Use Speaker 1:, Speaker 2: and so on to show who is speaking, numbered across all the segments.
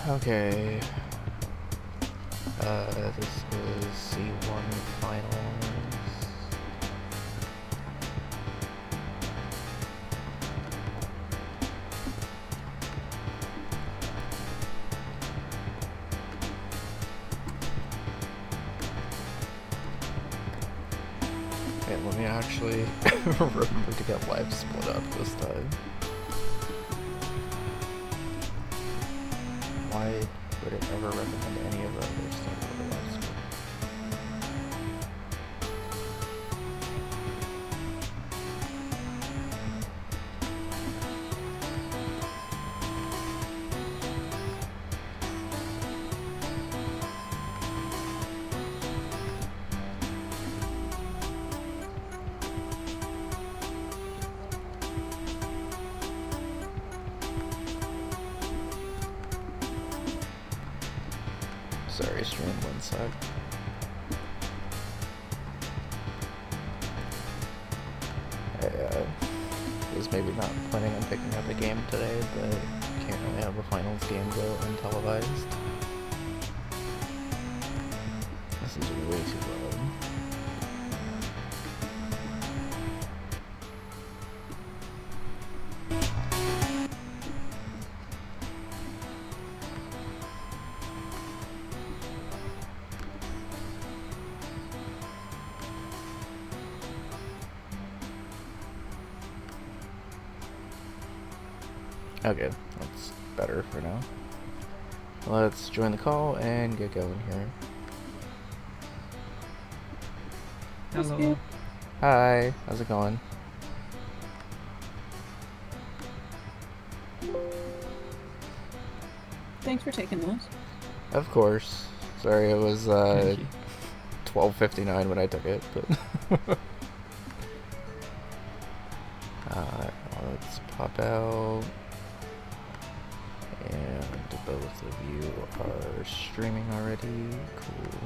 Speaker 1: Okay. This is C1 Finals. Okay, let me actually remember to get live split up this time. Why would it ever recommend any of the other stuff for the live split? Sorry, stream 1 sec. I was maybe not planning on picking up a game today, but can't really have a finals game go untelevised. This is way too loud. Okay, that's better for now. Let's join the call and get going here.
Speaker 2: Hello.
Speaker 1: Hi, how's it going?
Speaker 2: Thanks for taking those.
Speaker 1: Of course. Sorry, it was 12:59 when I took it, but let's pop out. And both of you are streaming already. Cool.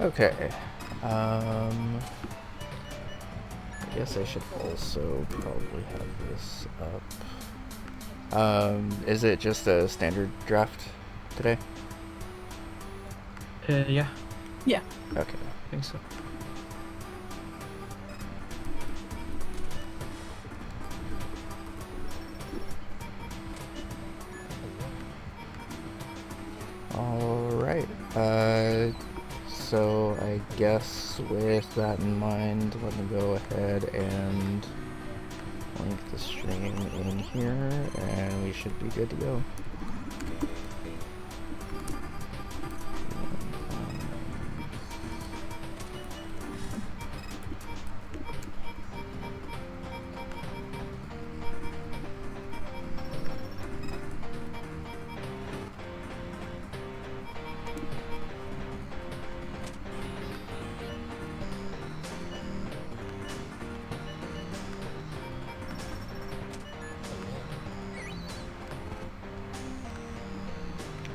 Speaker 1: Okay. I guess I should also probably have this up. Is it just a standard draft today?
Speaker 3: Yeah.
Speaker 2: Yeah.
Speaker 1: Okay.
Speaker 3: I think so.
Speaker 1: Alright. So I guess with that in mind, let me go ahead and link the stream in here, and we should be good to go.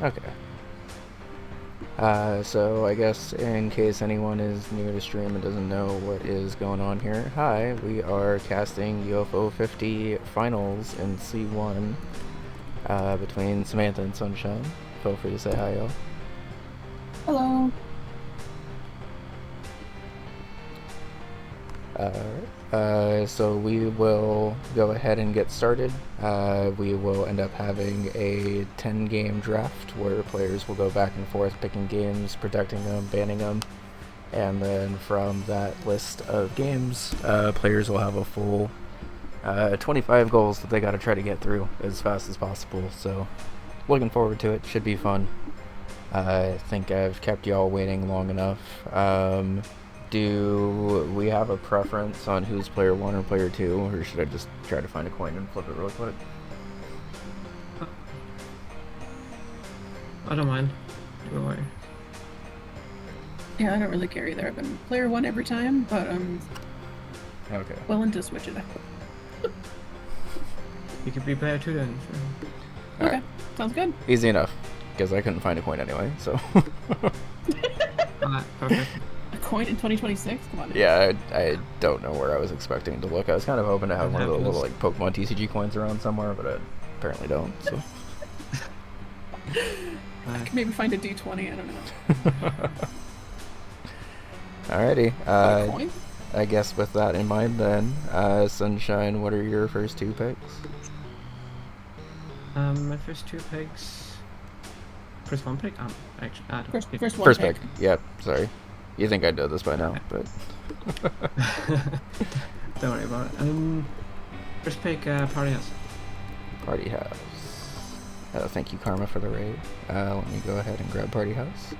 Speaker 1: Okay. So I guess in case anyone is new to stream and doesn't know what is going on here, hi, we are casting UFO 50 finals in C1 between Samantha and Sunshine. Feel free to say hi, y'all.
Speaker 2: Hello.
Speaker 1: So we will go ahead and get started. We will end up having a 10-game draft where players will go back and forth picking games, protecting them, banning them, and then from that list of games, players will have a full 25 goals that they got to try to get through as fast as possible. So looking forward to it. Should be fun. I think I've kept y'all waiting long enough. Do we have a preference on who's player 1 or player 2, or should I just try to find a coin and flip it real quick?
Speaker 3: I don't mind. Either way.
Speaker 2: Yeah, I don't really care either. I've been player 1 every time, but
Speaker 1: Okay.
Speaker 2: Willing to switch it up.
Speaker 3: You could be player 2 then. Sure.
Speaker 2: Okay,
Speaker 1: Alright.
Speaker 2: sounds good.
Speaker 1: Easy enough, because I couldn't find a coin anyway, so...
Speaker 3: Alright, perfect.
Speaker 2: A coin in 2026? Come on. Now.
Speaker 1: Yeah, I don't know where I was expecting to look. I was kind of hoping to have
Speaker 3: That
Speaker 1: one of the little
Speaker 3: happens.
Speaker 1: like Pokemon TCG coins around somewhere, but I apparently don't. So.
Speaker 2: I can maybe find a D20. I don't know.
Speaker 1: Alrighty.
Speaker 2: A coin?
Speaker 1: I guess with that in mind, then, Sunshine, what are your first 2 picks?
Speaker 3: My first 2 picks. First 1 pick? Actually, I don't
Speaker 2: First one
Speaker 1: First
Speaker 2: pick.
Speaker 1: pick. Yep. Sorry. You think I'd know this by now, but.
Speaker 3: Don't worry about it. First pick, Party House.
Speaker 1: Party House. Thank you, Karma, for the raid. Let me go ahead and grab Party House.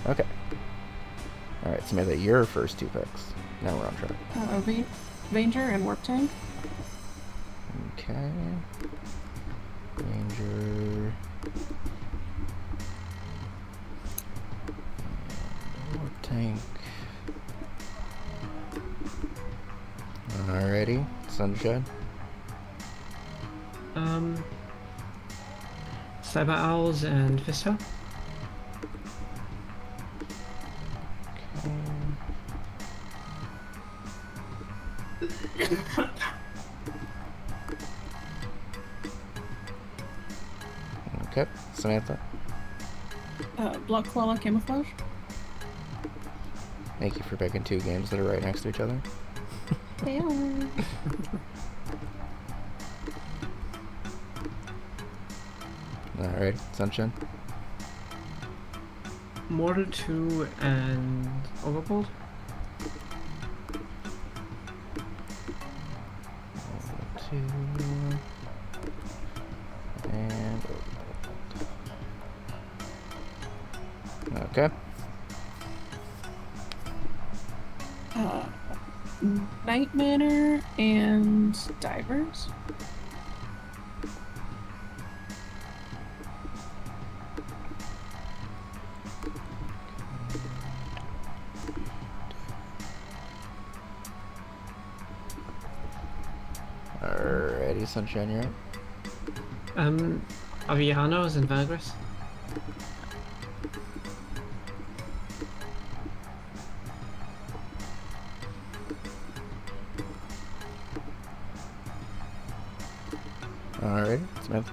Speaker 1: Okay. Alright, Samantha, your first 2 picks. Now we're on track.
Speaker 2: Ranger and Warp Tank.
Speaker 1: Okay. Ranger. Warp Tank. Alrighty. Sunshine.
Speaker 3: Cyber Owls and Fisto.
Speaker 1: Okay. Samantha.
Speaker 2: Block Claw Camouflage.
Speaker 1: Thank you for picking 2 games that are right next to each other.
Speaker 2: They are.
Speaker 1: Alright, Sunshine.
Speaker 3: Mortal 2 and Overbold.
Speaker 1: Two. And okay.
Speaker 2: Night Manor and Divers.
Speaker 1: Alrighty, Sunshine, you're up.
Speaker 3: Avianos and Vagras.
Speaker 1: Alrighty, Samantha.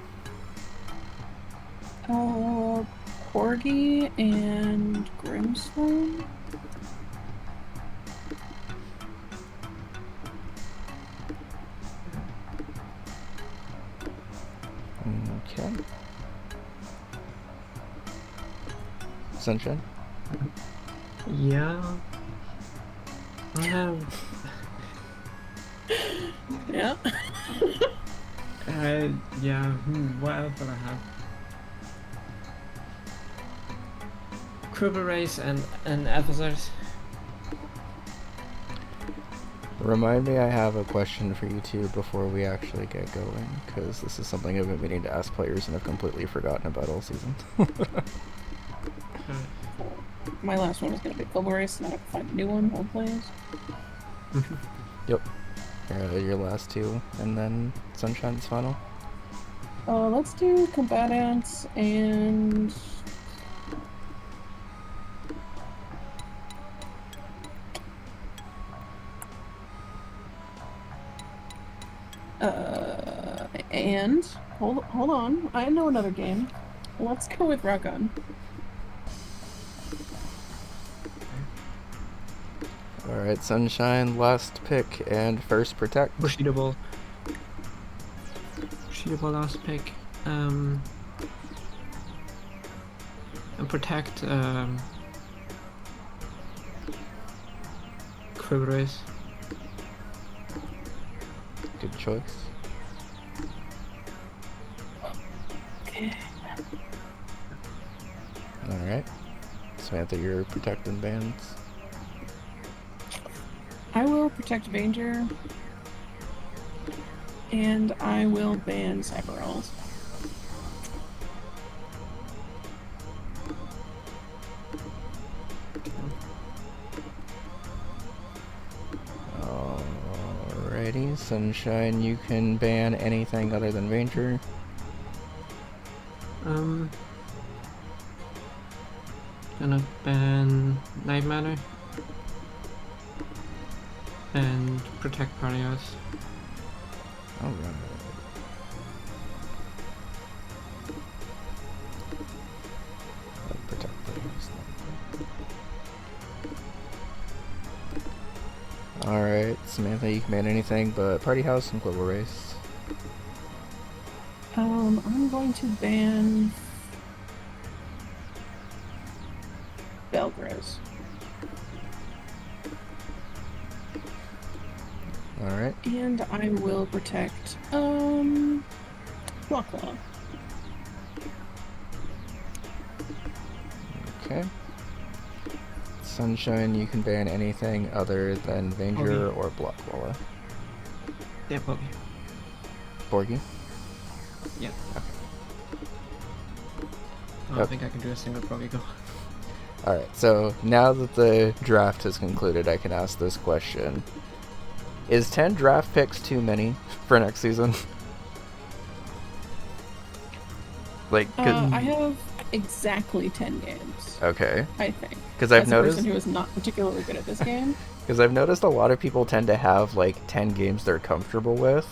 Speaker 2: Corgi and Grimstone.
Speaker 1: Okay. Sunshine.
Speaker 3: Yeah. I have.
Speaker 2: Yeah.
Speaker 3: Yeah. What else do I have? Krubber Race and Adversaries.
Speaker 1: Remind me, I have a question for you two before we actually get going, because this is something I've been meaning to ask players and have completely forgotten about all season.
Speaker 2: My last one was gonna be Global Race, and I have to find a new one. Old players.
Speaker 1: Yep. Your last 2, and then Sunshine's final.
Speaker 2: Let's do Combatants and and hold on. I know another game. Let's go with Rock On.
Speaker 1: Alright, Sunshine, last pick and first protect.
Speaker 3: Bushido Ball. Bushido Ball last pick. And protect Krubber Race.
Speaker 1: Good choice.
Speaker 2: Okay.
Speaker 1: Alright. Samantha, you're protecting bands.
Speaker 2: I will protect Ranger. And I will ban Cyber Rolls.
Speaker 1: Okay, Sunshine, you can ban anything other than Ranger.
Speaker 3: Gonna ban Night Manor and protect Partyos.
Speaker 1: Alright. Protect players. Alright, Samantha, you can ban anything but Party House and Global Race.
Speaker 2: I'm going to ban Belgros.
Speaker 1: Alright.
Speaker 2: And I will protect, Blocklaw.
Speaker 1: Okay. Sunshine, you can ban anything other than Vanger or Blockwalla.
Speaker 3: Yeah, Bogey.
Speaker 1: Borgie?
Speaker 3: Yeah.
Speaker 1: Okay.
Speaker 3: I don't think I can do a single Bogey go.
Speaker 1: Alright, so now that the draft has concluded, I can ask this question. Is 10 draft picks too many for next season? Like,
Speaker 2: I have exactly 10 games.
Speaker 1: Okay.
Speaker 2: I think.
Speaker 1: Because I've
Speaker 2: As
Speaker 1: noticed.
Speaker 2: a person who is not particularly good at this game.
Speaker 1: Because I've noticed a lot of people tend to have like 10 games they're comfortable with,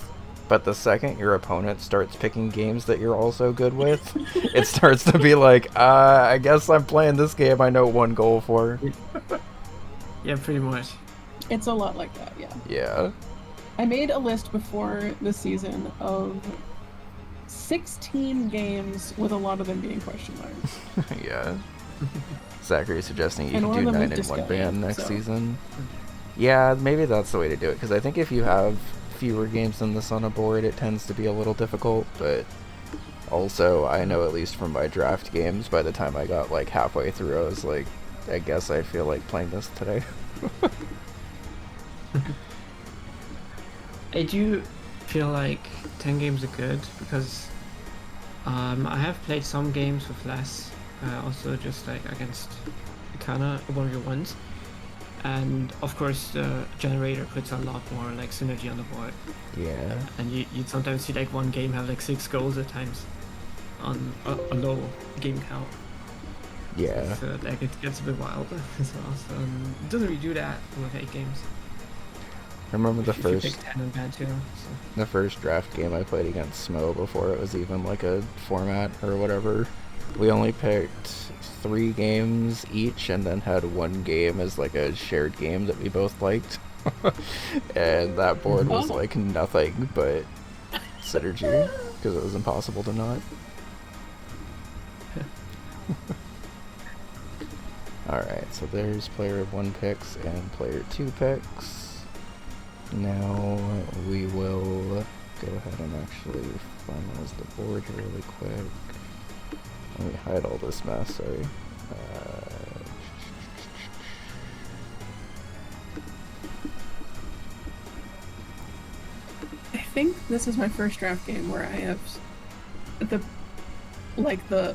Speaker 1: but the second your opponent starts picking games that you're also good with, it starts to be like, I guess I'm playing this game I know one goal for.
Speaker 3: Yeah, pretty much.
Speaker 2: It's a lot like that, yeah.
Speaker 1: Yeah.
Speaker 2: I made a list before the season of 16 games with a lot of them being question marks.
Speaker 1: Yeah. Zachary suggesting you
Speaker 2: And
Speaker 1: can
Speaker 2: one
Speaker 1: do
Speaker 2: of them
Speaker 1: 9
Speaker 2: was
Speaker 1: in one
Speaker 2: Disco,
Speaker 1: ban next
Speaker 2: so.
Speaker 1: season. Yeah, maybe that's the way to do it, because I think if you have fewer games than this on a board, it tends to be a little difficult, but also, I know at least from my draft games, by the time I got like halfway through, I was like, I guess I feel like playing this today.
Speaker 3: I do feel like 10 games are good because I have played some games with less, also just like against Ikana 1v1s, and of course the generator puts a lot more like synergy on the board.
Speaker 1: Yeah.
Speaker 3: And you'd sometimes see like one game have like 6 goals at times on a low game count.
Speaker 1: Yeah.
Speaker 3: So like it gets a bit wild as well. So it doesn't really do that with 8 games.
Speaker 1: I remember
Speaker 3: If you pick 10 and ban 2. So.
Speaker 1: the first draft game I played against Smo before it was even like a format or whatever. We only picked 3 games each and then had one game as like a shared game that we both liked. And that board was like nothing but synergy because it was impossible to not. Alright, so there's player 1 picks and player 2 picks. Now we will go ahead and actually finalize the board here really quick. Let me hide all this mess, sorry.
Speaker 2: I think this is my first draft game where I have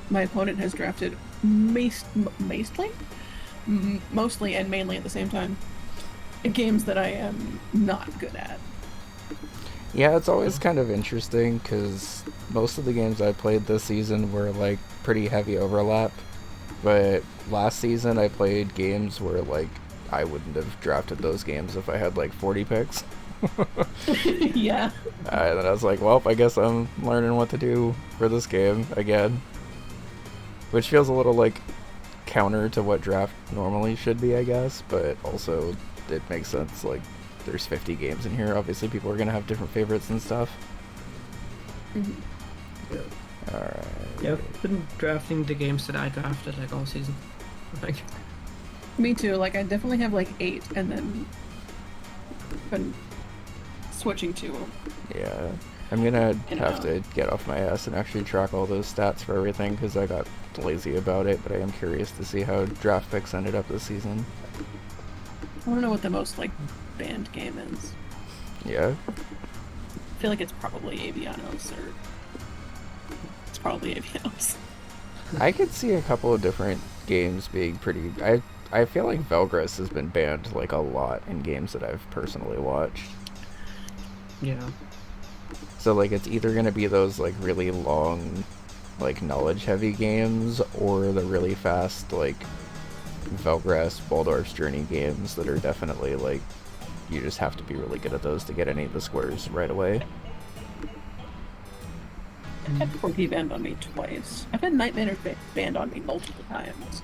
Speaker 2: my opponent has drafted mostly and mainly at the same time games that I am not good at.
Speaker 1: Yeah, it's always kind of interesting because most of the games I played this season were like pretty heavy overlap, but last season I played games where like I wouldn't have drafted those games if I had like 40 picks.
Speaker 2: Yeah.
Speaker 1: And then I was like, well, I guess I'm learning what to do for this game again. Which feels a little like counter to what draft normally should be, I guess, but also it makes sense. Like, there's 50 games in here. Obviously, people are going to have different favorites and stuff.
Speaker 3: Mm-hmm.
Speaker 1: Yeah. Alright.
Speaker 3: Yeah, I've been drafting the games that I drafted like all season. Like,
Speaker 2: Me too. Like, I definitely have like 8 and then been switching to them.
Speaker 1: Yeah. I'm gonna have to get off my ass and actually track all those stats for everything because I got lazy about it, but I am curious to see how draft picks ended up this season.
Speaker 2: I want to know what the most like banned game is.
Speaker 1: Yeah.
Speaker 2: I feel like it's probably Avianos or it's probably Avianos.
Speaker 1: I could see a couple of different games being pretty. I feel like Velgris has been banned like a lot in games that I've personally watched.
Speaker 3: Yeah.
Speaker 1: So, like, it's either going to be those, like, really long, like, knowledge-heavy games, or the really fast, like, Velgrass, Baldur's Journey games that are definitely, like, you just have to be really good at those to get any of the squares right away.
Speaker 2: I've had 4P banned on me twice. I've had Night Manners banned on me multiple times.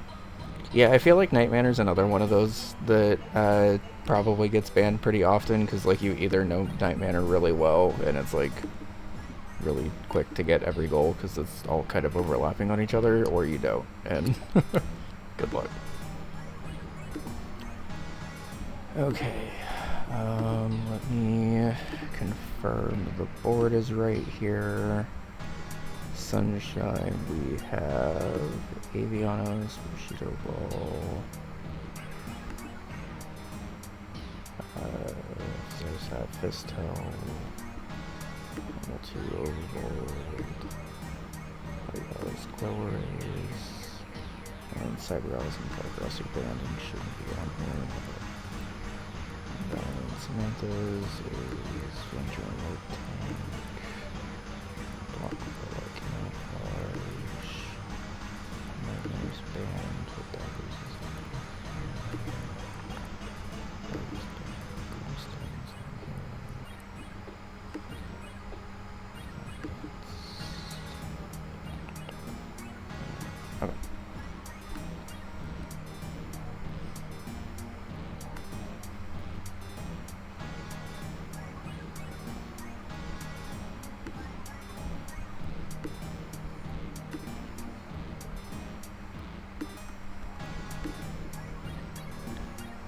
Speaker 1: Yeah, I feel like Night Manor's another one of those that probably gets banned pretty often, because, like, you either know Night Manor really well, and it's, like, really quick to get every goal, because it's all kind of overlapping on each other, or you don't, and good luck. Okay, let me confirm the board is right here. Sunshine, we have Avianos, Bushido Ball, Zerzat, Fistel, Level 2 Overboard, White Glow Rays, and Cyber Owls and Aggressive Brandon shouldn't be on here. And then Samantha's is Venture Remote Tank, Block Camouflage, Nightmare's Band with Daggers is okay.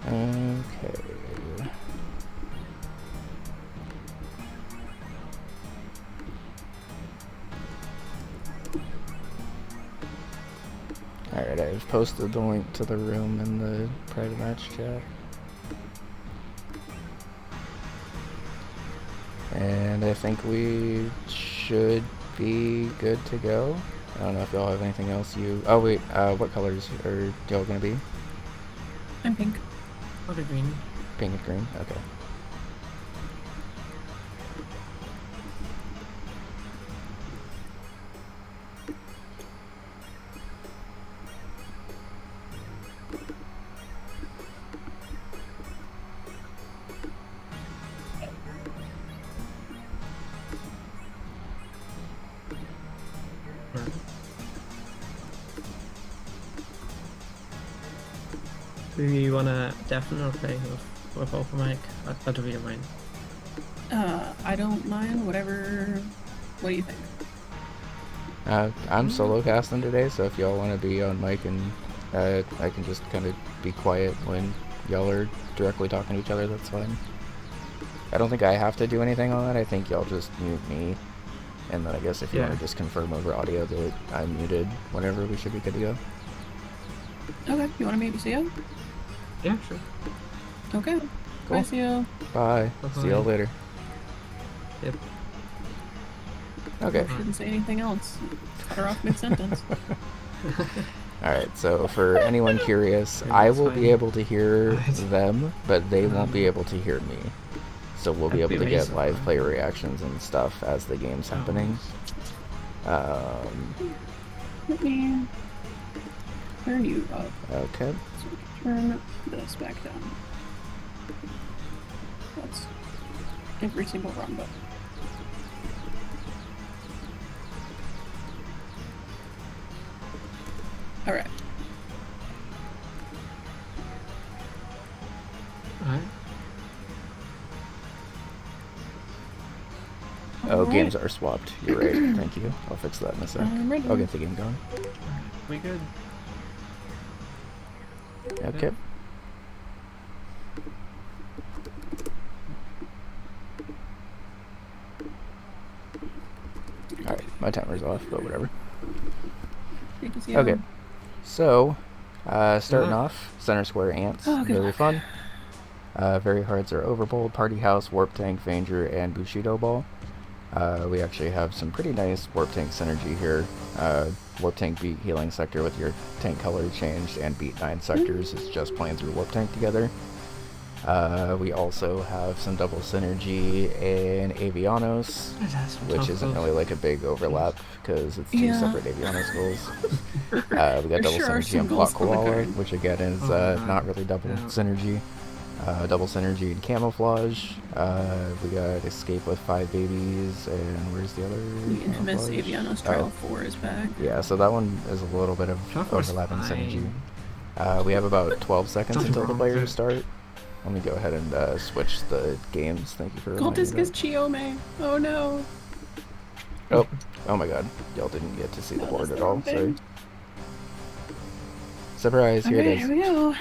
Speaker 1: Okay. Alright, I've posted the link to the room in the private match chat. And I think we should be good to go. I don't know if y'all have anything else you... Oh wait, what colors are y'all gonna be?
Speaker 2: I'm pink.
Speaker 3: Or the green.
Speaker 1: Pink and green? Okay.
Speaker 3: Do you wanna definitely play with open mic? I don't really mind.
Speaker 2: I don't mind, whatever. What do you think?
Speaker 1: I'm solo casting today, so if y'all want to be on mic and I can just kind of be quiet when y'all are directly talking to each other, that's fine. I don't think I have to do anything on that. I think y'all just mute me, and then I guess if you want to just confirm over audio that I'm muted whenever, we should be good to go.
Speaker 2: Okay, you want to maybe see you?
Speaker 3: Yeah, sure.
Speaker 2: Okay.
Speaker 1: Cool.
Speaker 2: Bye, see you.
Speaker 1: Bye.
Speaker 3: Bye-bye.
Speaker 1: See y'all later.
Speaker 3: Yep.
Speaker 1: Okay.
Speaker 2: Shouldn't say anything else. Cut her off mid-sentence.
Speaker 1: Alright, so for anyone curious,
Speaker 3: Yeah,
Speaker 1: I
Speaker 3: that's
Speaker 1: will
Speaker 3: fine.
Speaker 1: be able to hear
Speaker 3: Right.
Speaker 1: them, but they won't be able to hear me. So we'll be
Speaker 3: That'd
Speaker 1: able
Speaker 3: be
Speaker 1: to get
Speaker 3: amazing.
Speaker 1: live player reactions and stuff as the game's happening.
Speaker 2: Let me turn you up
Speaker 1: Okay.
Speaker 2: so we can turn this back down. That's every single run, but alright.
Speaker 3: Alright.
Speaker 1: Oh,
Speaker 2: Alright.
Speaker 1: games are swapped. You're right. Thank you. I'll fix that in a sec.
Speaker 2: I'm ready.
Speaker 1: I'll get the game going.
Speaker 3: We good?
Speaker 1: Okay. Alright, my timer's off, but whatever.
Speaker 2: You can see
Speaker 1: Okay.
Speaker 2: them.
Speaker 1: So, starting
Speaker 3: Yeah.
Speaker 1: off, center square ants.
Speaker 2: Oh, good
Speaker 1: Very
Speaker 2: luck.
Speaker 1: fun. Very hards are Overbold, Party House, Warp Tank, Vanger, and Bushido Ball. We actually have some pretty nice Warp Tank synergy here. Warp Tank beat Healing Sector with your tank color changed, and beat 9 sectors is just playing through Warp Tank together. We also have some double synergy in Avianos, which isn't really like a big overlap because it's two separate Avianos goals. We got double
Speaker 2: sure are
Speaker 1: synergy
Speaker 2: some
Speaker 1: on
Speaker 2: goals
Speaker 1: Plot
Speaker 2: on the
Speaker 1: Koala,
Speaker 2: card.
Speaker 1: which again is not really double synergy. Double synergy and camouflage. We got escape with 5 babies, and where's the other?
Speaker 2: The infamous Avianos Trial 4 is back.
Speaker 1: Yeah, so that one is a little bit of overlapping synergy. We have about 12 seconds until the players start. Let me go ahead and switch the games. Thank you for reminding me.
Speaker 2: Cultist is Chiome. Oh no.
Speaker 1: Oh my god. Y'all didn't get to see the board at all. Sorry. Surprise, here it is.
Speaker 2: Here we go.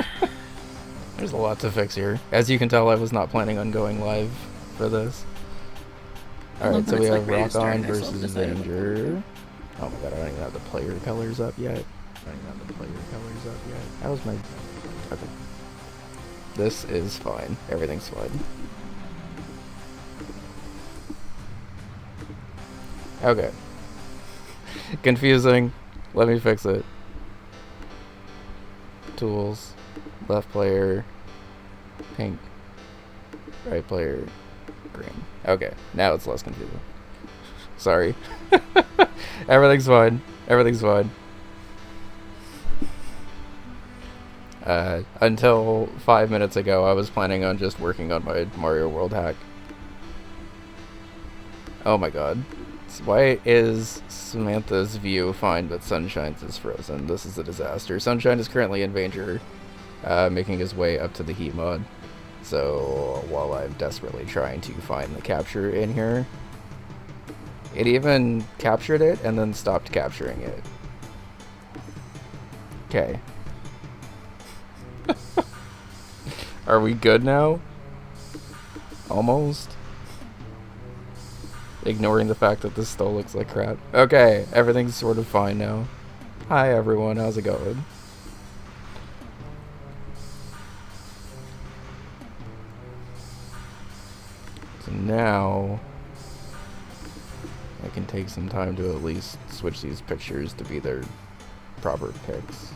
Speaker 1: There's a lot to fix here. As you can tell, I was not planning on going live for this. Alright, so we have Rock On versus Avenger. Oh my god, I don't even have the player colors up yet. That was my... Okay. This is fine. Everything's fine. Okay. Confusing. Let me fix it. Tools. Left player. Pink. Right player. Green. Okay. Now it's less confusing. Sorry. Everything's fine. Everything's fine. Until 5 minutes ago, I was planning on just working on my Mario World hack. Oh my god. Why is Samantha's view fine, but Sunshine's is frozen? This is a disaster. Sunshine is currently in Avenger, making his way up to the heat mod. So, while I'm desperately trying to find the capture in here, it even captured it and then stopped capturing it. Okay. Are we good now? Almost? Ignoring the fact that this still looks like crap. Okay, everything's sort of fine now. Hi everyone, how's it going? So now I can take some time to at least switch these pictures to be their proper pics.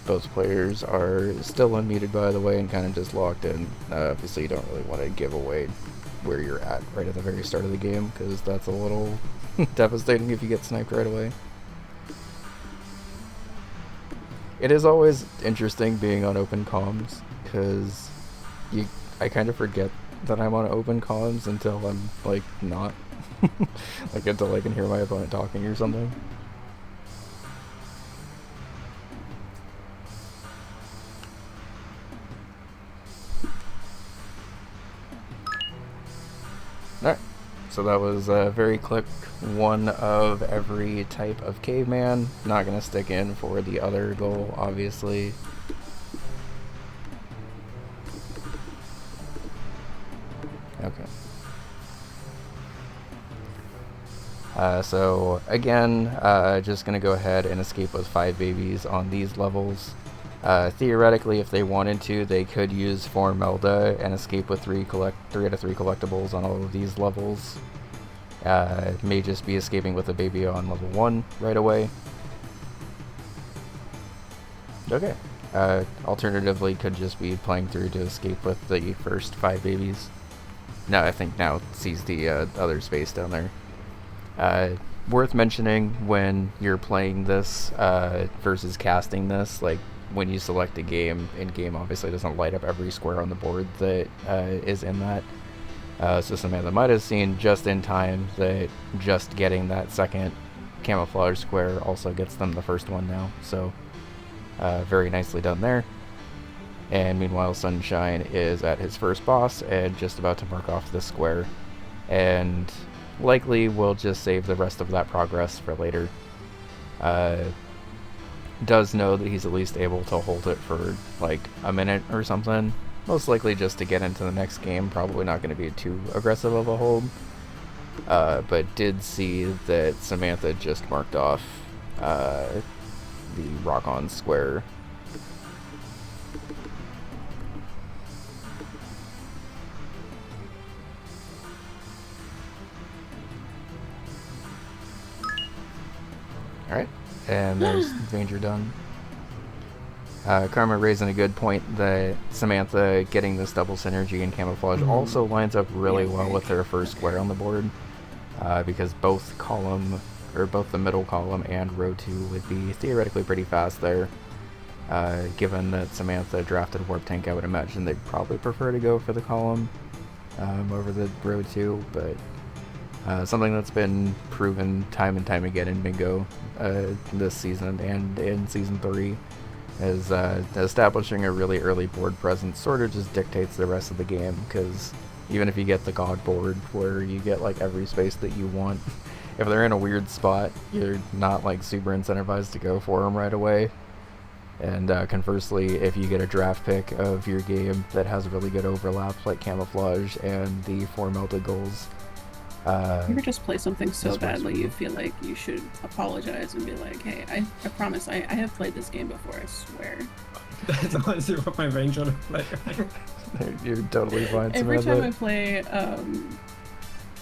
Speaker 1: Both players are still unmuted, by the way, and kind of just locked in. Obviously, you don't really want to give away where you're at right at the very start of the game, because that's a little devastating if you get sniped right away. It is always interesting being on open comms, because I kind of forget that I'm on open comms until I'm, like, not. Like, until I can hear my opponent talking or something. Alright, so that was very quick, one of every type of caveman. Not going to stick in for the other goal, obviously. Okay. So, again, just going to go ahead and escape with 5 babies on these levels. Theoretically, if they wanted to, they could use Formelda and escape with 3 out of 3 collectibles on all of these levels. It may just be escaping with a baby on level 1 right away. Okay. Alternatively, could just be playing through to escape with the first 5 babies. No, I think now sees the other space down there. Worth mentioning when you're playing this versus casting this, like, when you select a game, in-game obviously doesn't light up every square on the board that is in that. So Samantha might have seen just in time that just getting that second camouflage square also gets them the first one now. So very nicely done there. And meanwhile, Sunshine is at his first boss and just about to mark off this square. And likely will just save the rest of that progress for later. Does know that he's at least able to hold it for like a minute or something. Most likely just to get into the next game. Probably not going to be too aggressive of a hold. But did see that Samantha just marked off the Rock On square. Alright, and there's Danger done. Karma raising a good point that Samantha getting this double synergy and camouflage also lines up really well with her first square on the board, because both the middle column and row 2 would be theoretically pretty fast there. Given that Samantha drafted Warp Tank, I would imagine they'd probably prefer to go for the column over the row 2, but something that's been proven time and time again in Bingo this season and in Season 3 is establishing a really early board presence sort of just dictates the rest of the game, because even if you get the God board where you get like every space that you want, if they're in a weird spot, you're not like super incentivized to go for them right away. And conversely, if you get a draft pick of your game that has really good overlap like Camouflage and the 4 melted goals,
Speaker 2: you ever just play something so badly you feel like you should apologize and be like, hey, I promise I have played this game before, I swear.
Speaker 3: That's honestly what my range on to play.
Speaker 1: You're totally fine.
Speaker 2: Every time I play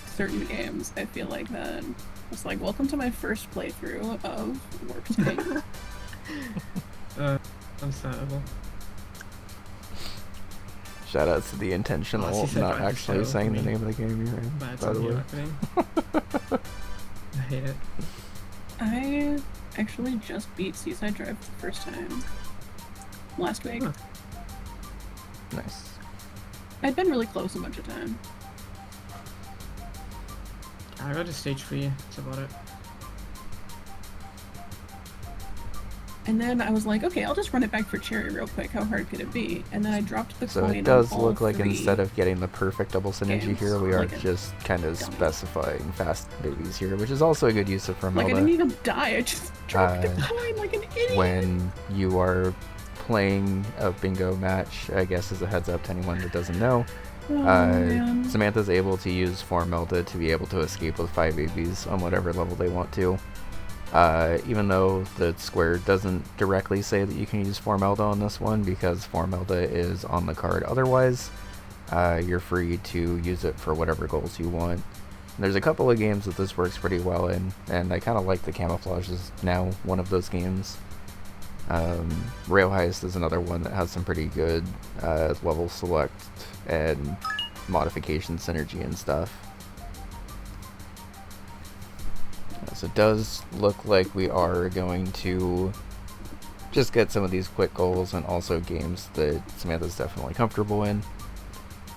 Speaker 2: certain games, I feel like that. It's like, welcome to my first playthrough of Warp Tank.
Speaker 3: Understandable.
Speaker 1: Shoutouts to the intentional, not actually saying the name of the game you're in, by the way.
Speaker 3: I hate it.
Speaker 2: I actually just beat Seaside Drive for the first time last week.
Speaker 3: Huh.
Speaker 1: Nice.
Speaker 2: I'd been really close a bunch of time.
Speaker 3: I got a stage 3, that's about it.
Speaker 2: And then I was like, okay, I'll just run it back for Cherry real quick. How hard could it be? And then I dropped the
Speaker 1: So
Speaker 2: coin.
Speaker 1: it does
Speaker 2: on all
Speaker 1: look like
Speaker 2: 3
Speaker 1: instead of getting the perfect double synergy
Speaker 2: games,
Speaker 1: here, we are
Speaker 2: like
Speaker 1: just kind of
Speaker 2: dummy.
Speaker 1: specifying fast babies here, which is also a good use of
Speaker 2: Like, I
Speaker 1: Formelda.
Speaker 2: didn't even die. I just dropped the coin like an idiot.
Speaker 1: When you are playing a bingo match, I guess as a heads up to anyone that doesn't know,
Speaker 2: man.
Speaker 1: Samantha's able to use Formelda to be able to escape with 5 ABs on whatever level they want to. Even though the square doesn't directly say that you can use Formelda on this one, because Formelda is on the card otherwise, you're free to use it for whatever goals you want. And there's a couple of games that this works pretty well in, and I kind of like the Camouflage is now one of those games. Rail Heist is another one that has some pretty good level select and modification synergy and stuff. So it does look like we are going to just get some of these quick goals and also games that Samantha's definitely comfortable in.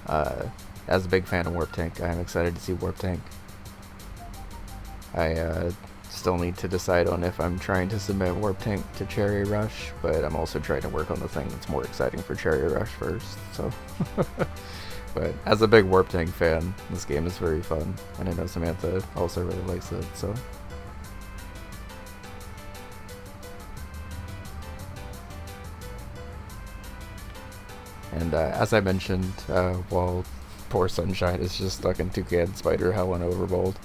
Speaker 1: As a big fan of Warp Tank, I'm excited to see Warp Tank. I still need to decide on if I'm trying to submit Warp Tank to Cherry Rush, but I'm also trying to work on the thing that's more exciting for Cherry Rush first, so... But as a big Warp Tank fan, this game is very fun, and I know Samantha also really likes it, so... And as I mentioned, while poor Sunshine is just stuck in Toucan, Spider, Hell, and Overbold,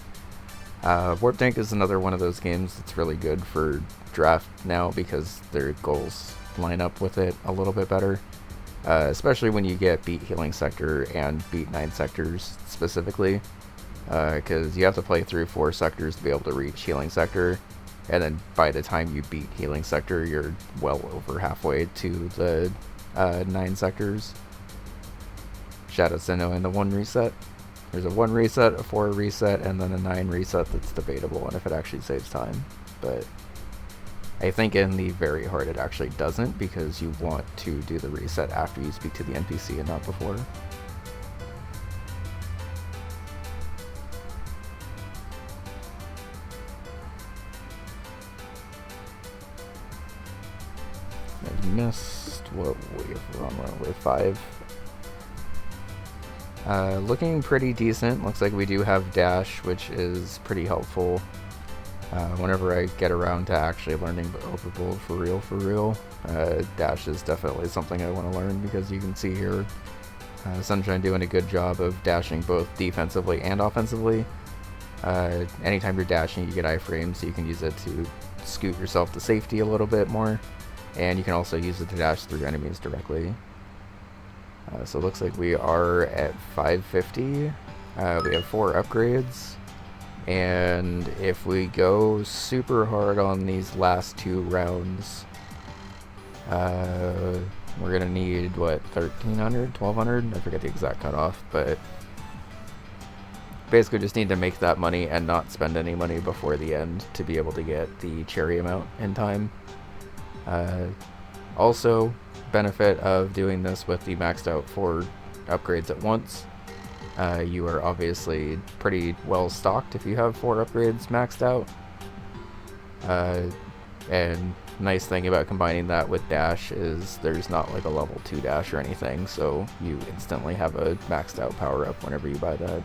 Speaker 1: Warp Tank is another one of those games that's really good for draft now because their goals line up with it a little bit better. Especially when you get beat Healing Sector and beat 9 sectors specifically, because you have to play through 4 sectors to be able to reach Healing Sector, and then by the time you beat Healing Sector, you're well over halfway to the 9 sectors. Shadow Sinnoh and the 1 reset. There's a 1 reset, a 4 reset, and then a 9 reset that's debatable on if it actually saves time, but I think in the very hard it actually doesn't, because you want to do the reset after you speak to the NPC and not before. I missed what wave we're on, wave 5. Looking pretty decent. Looks like we do have dash, which is pretty helpful. Whenever I get around to actually learning Overbold for real, dash is definitely something I want to learn, because you can see here Sunshine doing a good job of dashing both defensively and offensively. Anytime you're dashing, you get iframes, so you can use it to scoot yourself to safety a little bit more, and you can also use it to dash through enemies directly. So it looks like we are at 550. We have 4 upgrades. And if we go super hard on these last 2 rounds, we're going to need, what, 1,300, 1,200? I forget the exact cutoff, but basically just need to make that money and not spend any money before the end to be able to get the cherry amount in time. Also, benefit of doing this with the maxed out 4 upgrades at once. You are obviously pretty well stocked if you have 4 upgrades maxed out. And nice thing about combining that with dash is there's not like a level 2 dash or anything, so you instantly have a maxed out power up whenever you buy that.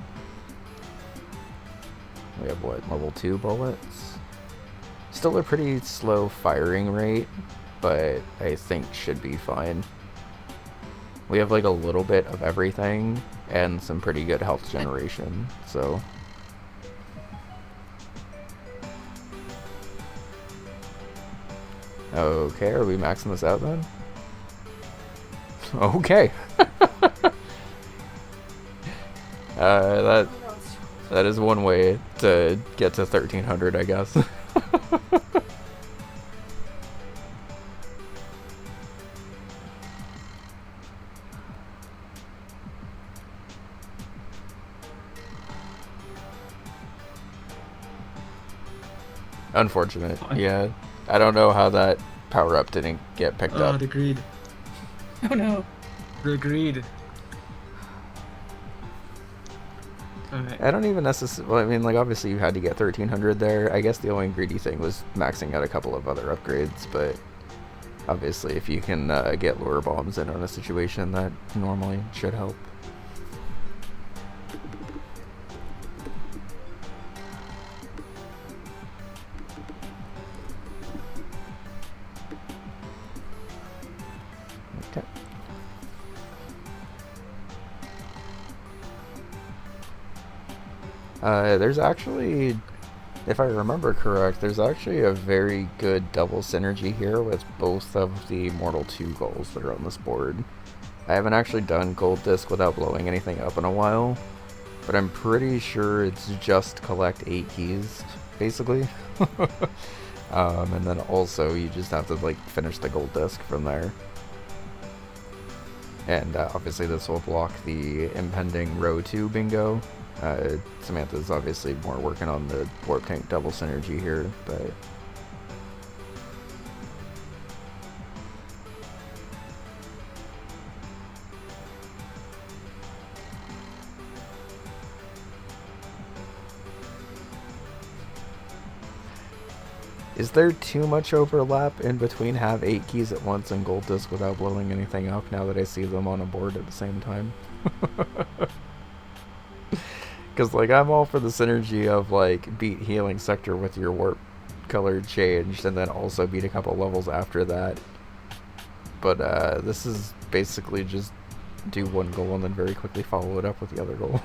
Speaker 1: We have what, level 2 bullets? Still a pretty slow firing rate, but I think should be fine. We have like a little bit of everything and some pretty good health generation, so. Okay, are we maxing this out then? Okay. That is one way to get to 1,300, I guess. Unfortunate. Yeah. I don't know how that power up didn't get picked up.
Speaker 3: The greed.
Speaker 2: Oh no.
Speaker 3: The greed. Alright.
Speaker 1: I don't even necessarily. Well, I mean, like, obviously you had to get 1,300 there. I guess the only greedy thing was maxing out a couple of other upgrades, but obviously if you can get lure bombs in on a situation, that normally should help. Okay. There's actually, if I remember correct, there's actually a very good double synergy here with both of the Mortal 2 goals that are on this board. I haven't actually done Gold Disc without blowing anything up in a while, but I'm pretty sure it's just collect 8 keys, basically. And then also you just have to like finish the Gold Disc from there. And obviously this will block the impending row 2 bingo. Samantha's obviously more working on the warp tank double synergy here, but is there too much overlap in between have 8 keys at once and Gold Disc without blowing anything up now that I see them on a board at the same time? Because, like, I'm all for the synergy of, like, beat Healing Sector with your warp color changed and then also beat a couple levels after that. But, this is basically just do one goal and then very quickly follow it up with the other goal.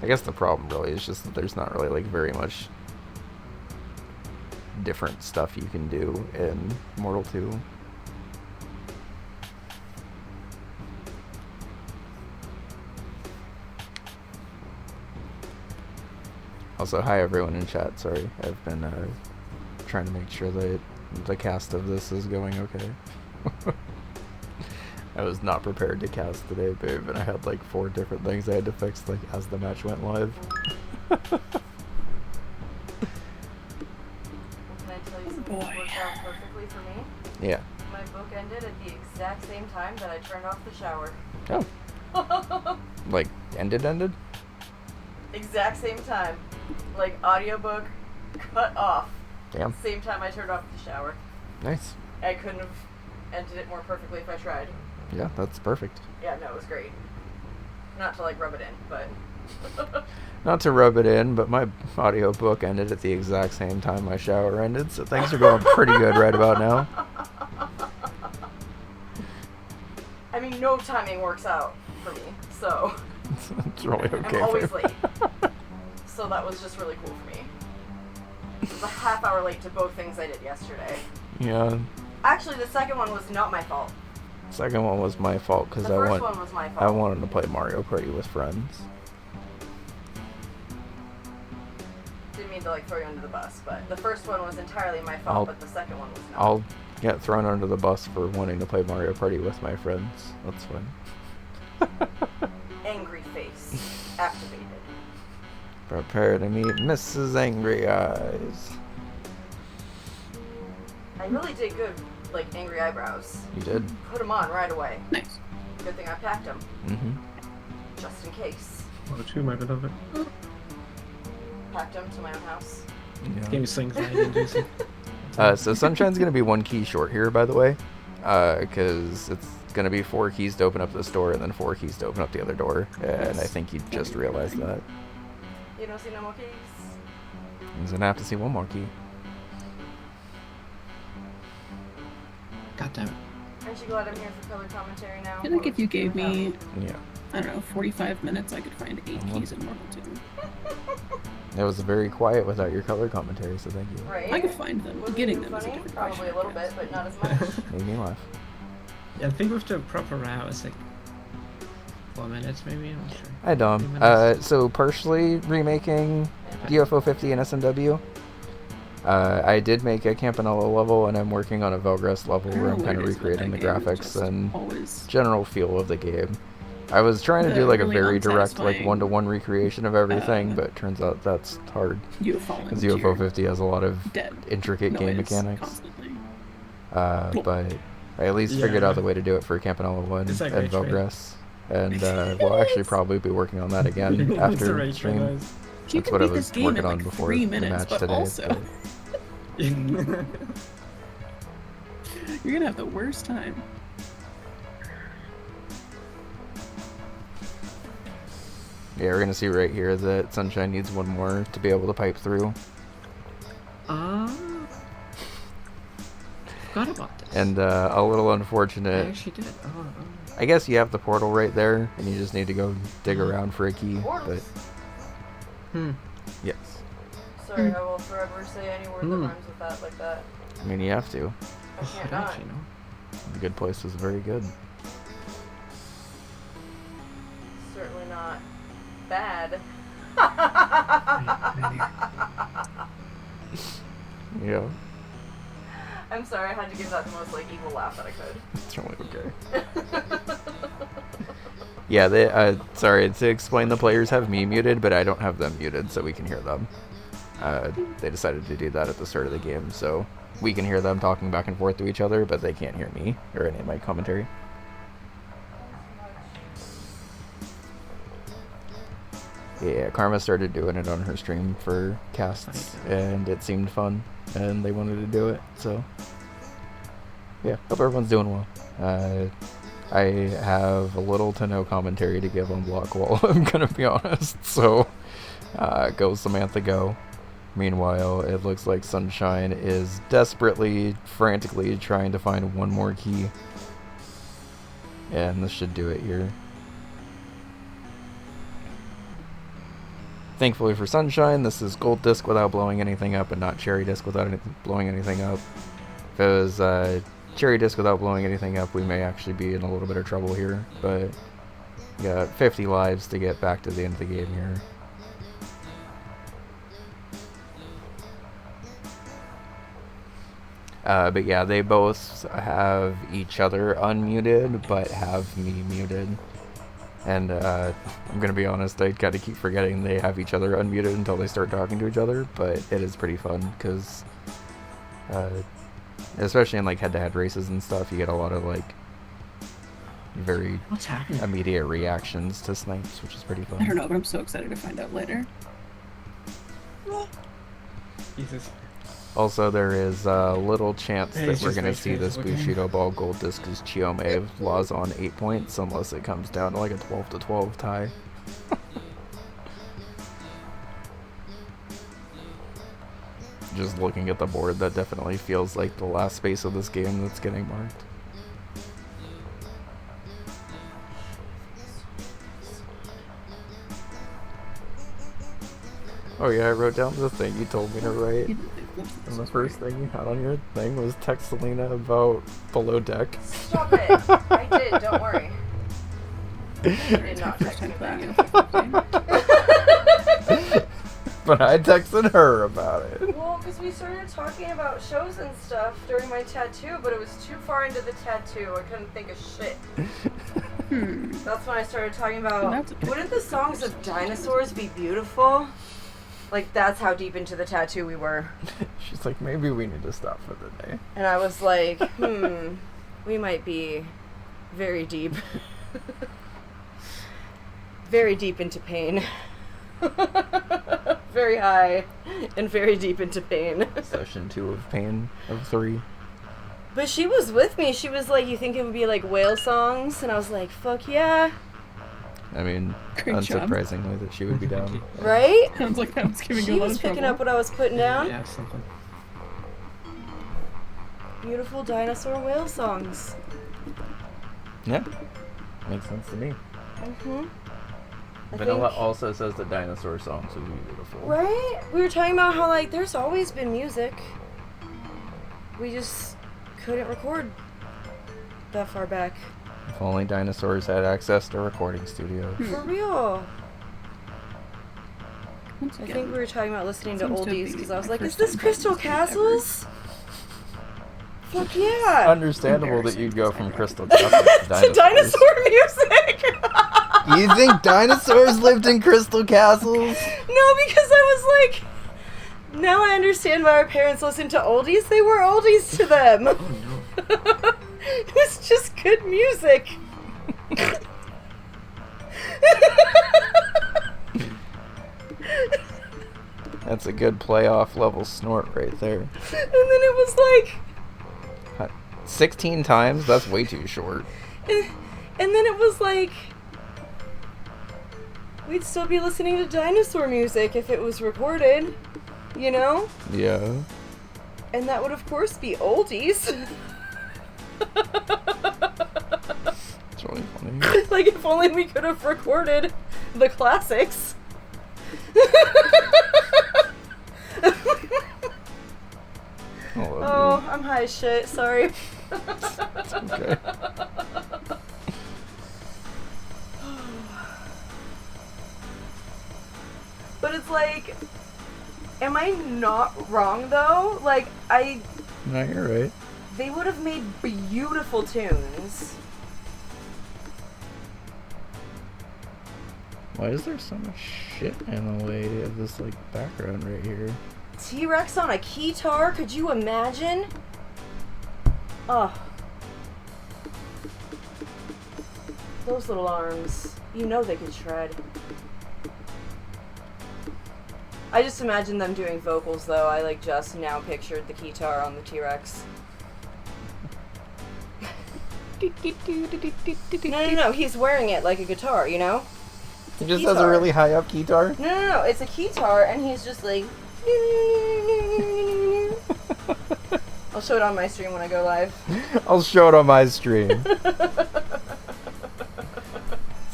Speaker 1: I guess the problem really is just that there's not really, like, very much different stuff you can do in Mortal 2. Also, hi everyone in chat. Sorry, I've been trying to make sure that the cast of this is going okay. I was not prepared to cast today, babe, and I had like 4 different things I had to fix like as the match went live.
Speaker 4: Can I tell you something that worked out perfectly for me?
Speaker 1: Yeah.
Speaker 4: My book ended at the exact same time that I turned off the shower.
Speaker 1: Oh. Like ended?
Speaker 4: Exact same time. Like audiobook cut off.
Speaker 1: Damn.
Speaker 4: Same time I turned off the shower.
Speaker 1: Nice.
Speaker 4: I couldn't have ended it more perfectly if I tried.
Speaker 1: Yeah, that's perfect.
Speaker 4: Yeah, no, it was great. Not to like rub it in, but
Speaker 1: Not to rub it in, but my audiobook ended at the exact same time my shower ended, so things are going pretty good right about now.
Speaker 4: I mean, no timing works out for me, so
Speaker 1: It's really okay.
Speaker 4: I'm always
Speaker 1: babe.
Speaker 4: late. So that was just really cool for me. It was a half hour late to both things I did yesterday.
Speaker 1: Yeah.
Speaker 4: Actually, the second one was not my fault.
Speaker 1: Second one was my fault because
Speaker 4: The first one was my fault.
Speaker 1: I wanted to play Mario Party with friends.
Speaker 4: Didn't mean to like throw you under the bus, but the first one was entirely my fault, but the second one was not.
Speaker 1: I'll get thrown under the bus for wanting to play Mario Party with my friends. That's fine.
Speaker 4: Angry face activated.
Speaker 1: Prepare to meet Mrs. Angry Eyes.
Speaker 4: I really did good, like angry eyebrows.
Speaker 1: You did?
Speaker 4: Put them on right away.
Speaker 2: Nice.
Speaker 4: Good thing I packed them,
Speaker 1: Mm-hmm.
Speaker 4: just in case.
Speaker 3: Oh, too, my beloved.
Speaker 4: Packed them to my own house.
Speaker 1: Yeah.
Speaker 3: Game slings inducing.
Speaker 1: So Sunshine's gonna be 1 key short here, by the way, because it's gonna be 4 keys to open up this door and then 4 keys to open up the other door, and I think you just realized that.
Speaker 4: You don't see no more keys?
Speaker 1: He's gonna have to see 1 more key.
Speaker 3: God damn it.
Speaker 4: Aren't you glad I'm here for color commentary now?
Speaker 2: I feel like if you gave me,
Speaker 1: Yeah.
Speaker 2: I don't know, 45 minutes, I could find 8 keys in Marvel 2.
Speaker 1: It was very quiet without your color commentary, so thank you.
Speaker 4: Right?
Speaker 2: I could find them.
Speaker 4: Wasn't
Speaker 2: Getting
Speaker 4: it
Speaker 2: them is a
Speaker 4: funny?
Speaker 2: different
Speaker 4: Probably
Speaker 2: question,
Speaker 4: a little
Speaker 2: I
Speaker 4: bit,
Speaker 2: guess.
Speaker 4: but not as much.
Speaker 1: Made me laugh.
Speaker 3: Yeah, I think with the proper route, it's like 4 minutes maybe, I'm not sure.
Speaker 1: Hi, Dom.
Speaker 3: 3 minutes.
Speaker 1: So partially remaking UFO 50 and SMW. I did make a Campanella level, and I'm working on a Velgress level
Speaker 2: I don't
Speaker 1: where
Speaker 2: know
Speaker 1: I'm
Speaker 2: what
Speaker 1: kind of
Speaker 2: it is about
Speaker 1: recreating the
Speaker 2: that game, it's
Speaker 1: graphics
Speaker 2: just
Speaker 1: and
Speaker 2: always
Speaker 1: general feel of the game. I was trying to
Speaker 2: The
Speaker 1: do like a
Speaker 2: really
Speaker 1: very direct, like
Speaker 2: unsatisfying,
Speaker 1: one-to-one recreation of everything, but turns out that's hard
Speaker 2: you falling
Speaker 1: because
Speaker 2: to
Speaker 1: UFO
Speaker 2: your
Speaker 1: 50 has a lot of
Speaker 2: dead
Speaker 1: intricate game
Speaker 2: noise
Speaker 1: mechanics.
Speaker 2: constantly.
Speaker 1: But I at least
Speaker 3: Yeah.
Speaker 1: figured out the way to do it for Campanella 1
Speaker 3: It's like
Speaker 1: and
Speaker 3: ray tracing.
Speaker 1: Velgress. And we'll actually probably be working on that again
Speaker 3: It's a
Speaker 1: after
Speaker 3: rage
Speaker 1: stream.
Speaker 3: noise.
Speaker 2: You
Speaker 1: That's
Speaker 2: can
Speaker 1: what I
Speaker 2: beat
Speaker 1: was
Speaker 2: this game
Speaker 1: working
Speaker 2: in
Speaker 1: on
Speaker 2: like
Speaker 1: before
Speaker 2: 3
Speaker 1: the
Speaker 2: minutes,
Speaker 1: match
Speaker 2: but
Speaker 1: today.
Speaker 2: also
Speaker 1: but-
Speaker 2: you're gonna have the worst time.
Speaker 1: Yeah, we're gonna see right here that Sunshine needs 1 more to be able to pipe through.
Speaker 3: Forgot about this.
Speaker 1: And a little
Speaker 3: I
Speaker 1: unfortunate.
Speaker 3: actually did.
Speaker 1: I guess you have the portal right there, and you just need to go dig around for a key. But
Speaker 4: Portals.
Speaker 1: yes,
Speaker 4: Sorry, I will forever say any word that
Speaker 3: Hmm.
Speaker 4: rhymes with that like that.
Speaker 1: I mean you have to.
Speaker 4: I
Speaker 3: Oh,
Speaker 4: can't
Speaker 3: I
Speaker 4: not.
Speaker 3: actually know.
Speaker 1: The good place is very good.
Speaker 4: Certainly not bad.
Speaker 1: Yeah,
Speaker 4: I'm sorry, I had to give that the most like evil laugh that I could.
Speaker 1: it's really okay. Yeah, they. Sorry to explain. The players have me muted, but I don't have them muted, so we can hear them. They decided to do that at the start of the game, so we can hear them talking back and forth to each other, but they can't hear me or any of my commentary. Yeah, Karma started doing it on her stream for casts, and it seemed fun, and they wanted to do it, so yeah, hope everyone's doing well. I have a little to no commentary to give on Block Wall, I'm gonna be honest, so go Samantha, go. Meanwhile, it looks like Sunshine is desperately, frantically trying to find 1 more key, and this should do it here. Thankfully for Sunshine, this is gold disc without blowing anything up and not cherry disc without blowing anything up. If it was cherry disc without blowing anything up, we may actually be in a little bit of trouble here, but we got 50 lives to get back to the end of the game here. But yeah, they both have each other unmuted, but have me muted. And I'm gonna be honest, I gotta keep forgetting they have each other unmuted until they start talking to each other, but it is pretty fun, because especially in like head-to-head races and stuff, you get a lot of like very
Speaker 3: What's happening?
Speaker 1: immediate reactions to snipes, which is pretty
Speaker 2: I
Speaker 1: fun.
Speaker 2: don't know, but I'm so excited to find out later.
Speaker 3: Jesus.
Speaker 1: Also, there is a little chance
Speaker 3: Hey,
Speaker 1: that
Speaker 3: it's
Speaker 1: we're
Speaker 3: just
Speaker 1: going to
Speaker 3: nice
Speaker 1: see
Speaker 3: guys
Speaker 1: this
Speaker 3: looking.
Speaker 1: Bushido Ball gold disc because Chiome laws on 8 points unless it comes down to like a 12-12 tie. Just looking at the board, that definitely feels like the last space of this game that's getting marked. Oh yeah, I wrote down the thing you told me to write. And the first thing you had on your thing was text Selena about Below Deck.
Speaker 4: Stop it. I did, don't worry. I did not
Speaker 2: First
Speaker 4: text
Speaker 2: time
Speaker 4: her
Speaker 2: playing
Speaker 4: back.
Speaker 2: it.
Speaker 1: But I texted her about it.
Speaker 4: Well, because we started talking about shows and stuff during my tattoo, but it was too far into the tattoo. I couldn't think of shit. That's when I started talking about, wouldn't the songs of dinosaurs be beautiful? Like, that's how deep into the tattoo we were.
Speaker 1: She's like, maybe we need to stop for the day.
Speaker 4: And I was like, we might be very deep. Very deep into pain. Very high and very deep into pain.
Speaker 1: Session 2 of Pain of 3.
Speaker 4: But she was with me. She was like, you think it would be like whale songs? And I was like, fuck yeah.
Speaker 1: I mean,
Speaker 2: Great job.
Speaker 1: unsurprisingly that she would be down.
Speaker 4: Right?
Speaker 2: Sounds like that was giving
Speaker 4: She
Speaker 2: you a lot
Speaker 4: was
Speaker 2: of
Speaker 4: picking
Speaker 2: trouble.
Speaker 4: up what I was putting down.
Speaker 3: Yeah, something.
Speaker 4: Beautiful dinosaur whale songs.
Speaker 1: Yeah, makes sense to me.
Speaker 4: Mm-hmm.
Speaker 1: Vanilla also says that dinosaur songs would be beautiful.
Speaker 4: Right? We were talking about how, like, there's always been music. We just couldn't record that far back.
Speaker 1: If only dinosaurs had access to recording studios.
Speaker 4: For real.
Speaker 2: Once
Speaker 4: I
Speaker 2: again,
Speaker 4: think we were talking about listening to
Speaker 2: Seems to
Speaker 4: oldies
Speaker 2: be
Speaker 4: because I was
Speaker 2: my
Speaker 4: like, is
Speaker 2: first
Speaker 4: this
Speaker 2: time
Speaker 4: Crystal
Speaker 2: playing this game ever.
Speaker 4: Castles? Fuck yeah.
Speaker 1: Understandable that you'd go from Crystal Castles to
Speaker 4: To
Speaker 1: dinosaurs.
Speaker 4: dinosaur music.
Speaker 1: You think dinosaurs lived in Crystal Castles?
Speaker 4: No, because I was like, now I understand why our parents listened to oldies. They were oldies to them.
Speaker 3: Oh no.
Speaker 4: It was just good music.
Speaker 1: That's a good playoff level snort right there.
Speaker 4: And then it was like,
Speaker 1: 16 times? That's way too short.
Speaker 4: and then it was like, we'd still be listening to dinosaur music if it was recorded, you know?
Speaker 1: Yeah.
Speaker 4: And that would, of course, be oldies.
Speaker 1: It's really funny.
Speaker 4: Like, if only we could have recorded the classics. Oh, I'm high as shit, sorry.
Speaker 1: It's okay.
Speaker 4: But it's like, am I not wrong though? Like,
Speaker 1: No, you're right.
Speaker 4: they would have made beautiful tunes.
Speaker 1: Why is there so much shit in the way of this, like, background right here?
Speaker 4: T-Rex on a keytar, could you imagine? Oh. Those little arms, you know they could shred. I just imagine them doing vocals though. I like just now pictured the keytar on the T-Rex. No, he's wearing it like a guitar, you know?
Speaker 1: He just has a really high up guitar?
Speaker 4: No, it's a keytar and he's just like... I'll show it on my stream when I go live.
Speaker 1: I'll show it on my stream. It's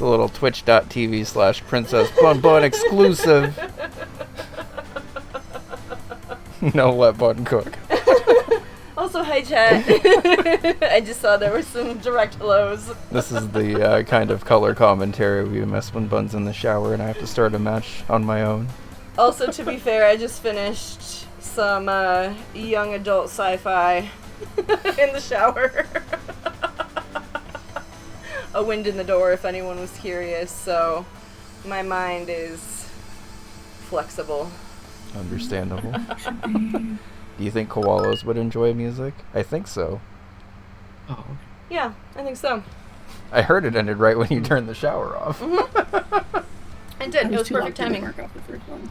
Speaker 1: a little twitch.tv/Princess Bun Bun exclusive. No, let Bun cook.
Speaker 4: Also, hi chat. I just saw there were some direct hellos.
Speaker 1: This is the kind of color commentary we miss when Bun's in the shower and I have to start a match on my own.
Speaker 4: Also, to be fair, I just finished some young adult sci-fi in the shower. A wind in the door, if anyone was curious. So, my mind is flexible.
Speaker 1: Understandable. Do you think koalas would enjoy music? I think so.
Speaker 3: Oh.
Speaker 4: Yeah, I think so.
Speaker 1: I heard it ended right when you turned the shower off.
Speaker 4: I did. It was
Speaker 2: too
Speaker 4: perfect
Speaker 2: locked in to
Speaker 4: timing.
Speaker 2: mark off the first one.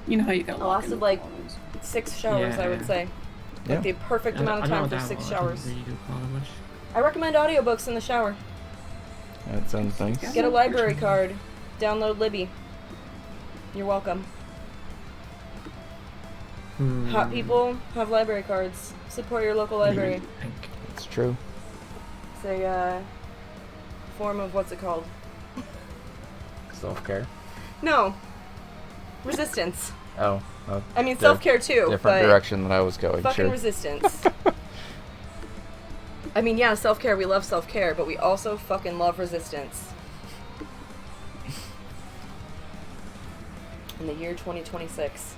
Speaker 2: You know how you got
Speaker 4: I lasted like 6 showers, I would
Speaker 3: Yeah.
Speaker 4: say.
Speaker 1: Yeah.
Speaker 4: Like the perfect amount of time for 6 showers.
Speaker 3: I don't really do koala much.
Speaker 4: I recommend audiobooks in the shower.
Speaker 1: That sounds nice.
Speaker 4: Get a library card. Download Libby. You're welcome. Hot people have library cards. Support your local library.
Speaker 1: It's true.
Speaker 4: It's a form of what's it called?
Speaker 1: Self-care.
Speaker 4: No. Resistance.
Speaker 1: Oh.
Speaker 4: I mean, self-care too,
Speaker 1: Different
Speaker 4: but
Speaker 1: direction than I was going.
Speaker 4: fucking
Speaker 1: Sure.
Speaker 4: resistance. I mean, yeah, self-care. We love self-care, but we also fucking love resistance. In the year 2026.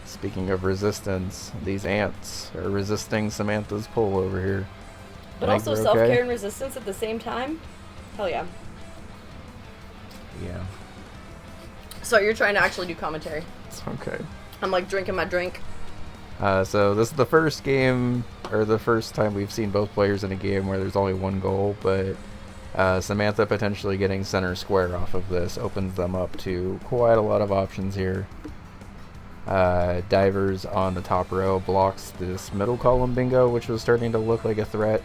Speaker 1: Speaking of resistance, these ants are resisting Samantha's pull over here.
Speaker 4: But
Speaker 1: I think
Speaker 4: also
Speaker 1: we're
Speaker 4: self-care
Speaker 1: okay.
Speaker 4: and resistance at the same time? Hell yeah.
Speaker 1: Yeah.
Speaker 4: So you're trying to actually do commentary.
Speaker 1: It's okay.
Speaker 4: I'm like drinking my drink.
Speaker 1: So this is the first game, or the first time we've seen both players in a game where there's only one goal, but Samantha potentially getting center square off of this opens them up to quite a lot of options here. Divers on the top row blocks this middle column bingo, which was starting to look like a threat,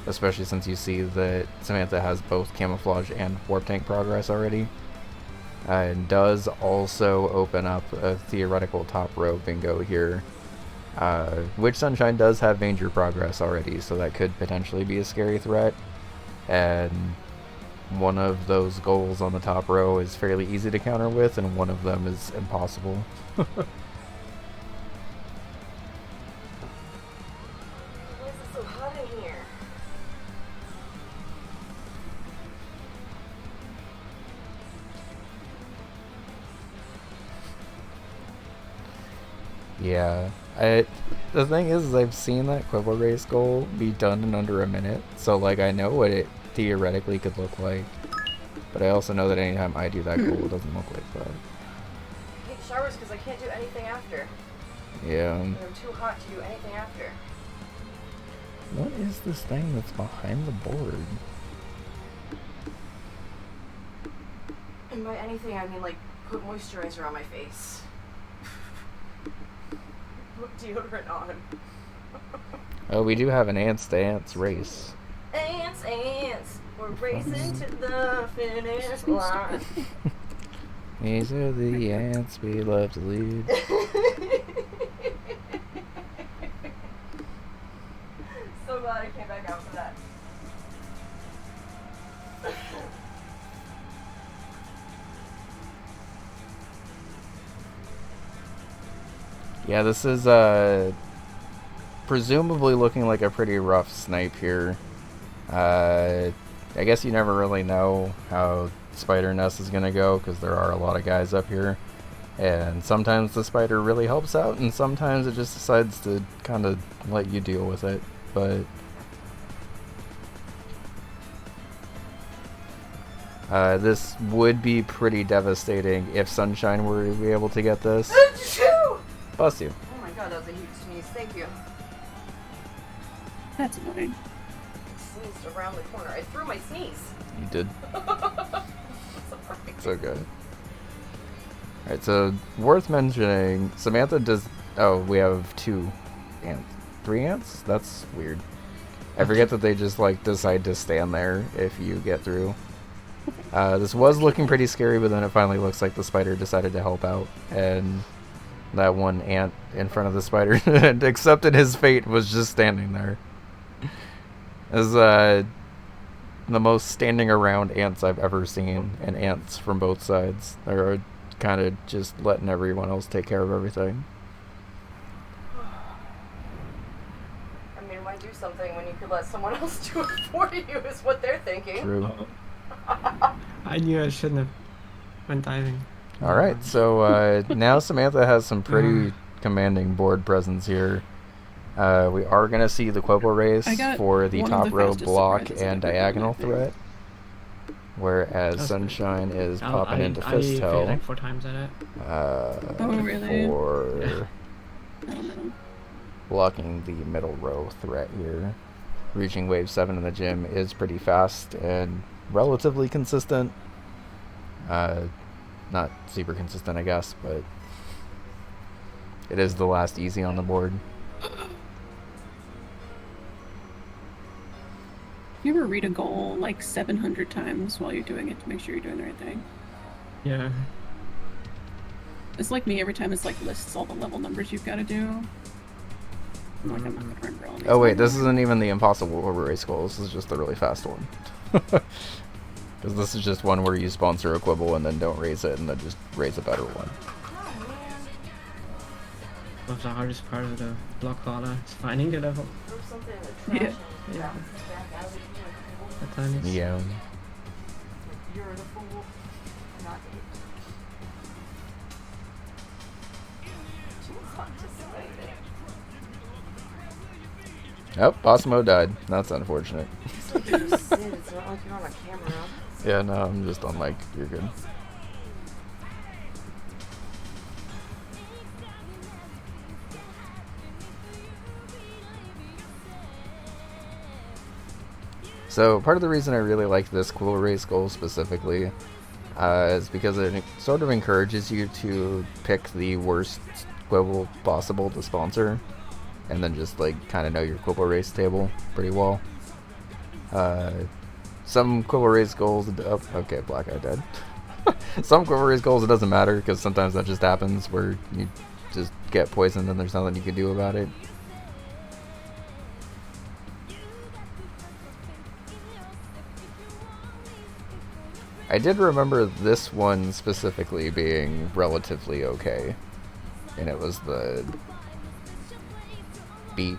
Speaker 1: especially since you see that Samantha has both camouflage and warp tank progress already. And does also open up a theoretical top row bingo here, which Sunshine does have Manger progress already, so that could potentially be a scary threat. And one of those goals on the top row is fairly easy to counter with, and one of them is impossible.
Speaker 4: Why is it so hot in here?
Speaker 1: Yeah, the thing is I've seen that Quibble Race goal be done in under a minute, so like I know what it theoretically could look like, but I also know that anytime I do that goal, it doesn't look like that.
Speaker 4: I hate showers because I can't do anything after.
Speaker 1: Yeah.
Speaker 4: I'm too hot to do anything after.
Speaker 1: What is this thing that's behind the board?
Speaker 4: And by anything, I mean like put moisturizer on my face. Put deodorant on.
Speaker 1: Oh, we do have an ants to ants race.
Speaker 4: Ants, ants, we're racing to the finish line.
Speaker 1: These are the ants we love to lead.
Speaker 4: So glad I came back out for that.
Speaker 1: Yeah, this is presumably looking like a pretty rough snipe here. I guess you never really know how Spider Nest is gonna go because there are a lot of guys up here, and sometimes the spider really helps out, and sometimes it just decides to kind of let you deal with it. But this would be pretty devastating if Sunshine were to be able to get this. Bless you.
Speaker 4: Oh my god, that was a huge sneeze. Thank you.
Speaker 2: That's annoying.
Speaker 4: I sneezed around the corner. I threw my sneeze.
Speaker 1: You did.
Speaker 4: Sorry.
Speaker 1: It's okay. Alright, so worth mentioning, Samantha does... Oh, we have 2 ants. 3 ants? That's weird. I forget that they just, like, decide to stand there if you get through. This was looking pretty scary, but then it finally looks like the spider decided to help out, and that one ant in front of the spider accepted his fate, was just standing there. As the most standing around ants I've ever seen, and ants from both sides. They're kind of just letting everyone else take care of everything.
Speaker 4: I mean, why do something when you could let someone else do it for you is what they're thinking.
Speaker 1: True.
Speaker 3: I knew I shouldn't have went diving.
Speaker 1: Alright, so now Samantha has some pretty commanding board presence here. We are going to see the Quibble Race for the top row block and diagonal threat, whereas Sunshine is popping into Fist
Speaker 3: I
Speaker 1: Hell.
Speaker 3: like 4 times at it.
Speaker 2: Oh, really?
Speaker 1: For
Speaker 2: I don't know.
Speaker 1: blocking the middle row threat here. Reaching wave 7 in the gym is pretty fast and relatively consistent. Not super consistent, I guess, but it is the last easy on the board.
Speaker 2: You ever read a goal like 700 times while you're doing it to make sure you're doing the right thing?
Speaker 3: Yeah.
Speaker 2: It's like me every time it's like lists all the level numbers you've got to do. I'm like, I'm not gonna remember all these.
Speaker 1: Oh wait, this isn't even the impossible race goal. This is just the really fast one. Because this is just one where you sponsor a quibble and then don't raise it, and then just raise a better one.
Speaker 3: One of the hardest part of the block crawler is finding the level.
Speaker 2: Yeah.
Speaker 3: At times.
Speaker 1: Yeah.
Speaker 4: You're the fool, not it. She's participating.
Speaker 1: Oh, Bossimo died. That's unfortunate.
Speaker 4: It's not like you're on a camera.
Speaker 1: Yeah, no, I'm just on mic. You're good. So part of the reason I really like this Quibble Race goal specifically is because it sort of encourages you to pick the worst Quibble possible to sponsor, and then just like kind of know your Quibble Race table pretty well. Some Quibble Race goals, oh, okay, Black Eye dead. Some Quibble Race goals it doesn't matter, because sometimes that just happens where you just get poisoned and there's nothing you can do about it. I did remember this one specifically being relatively okay, and it was the Beat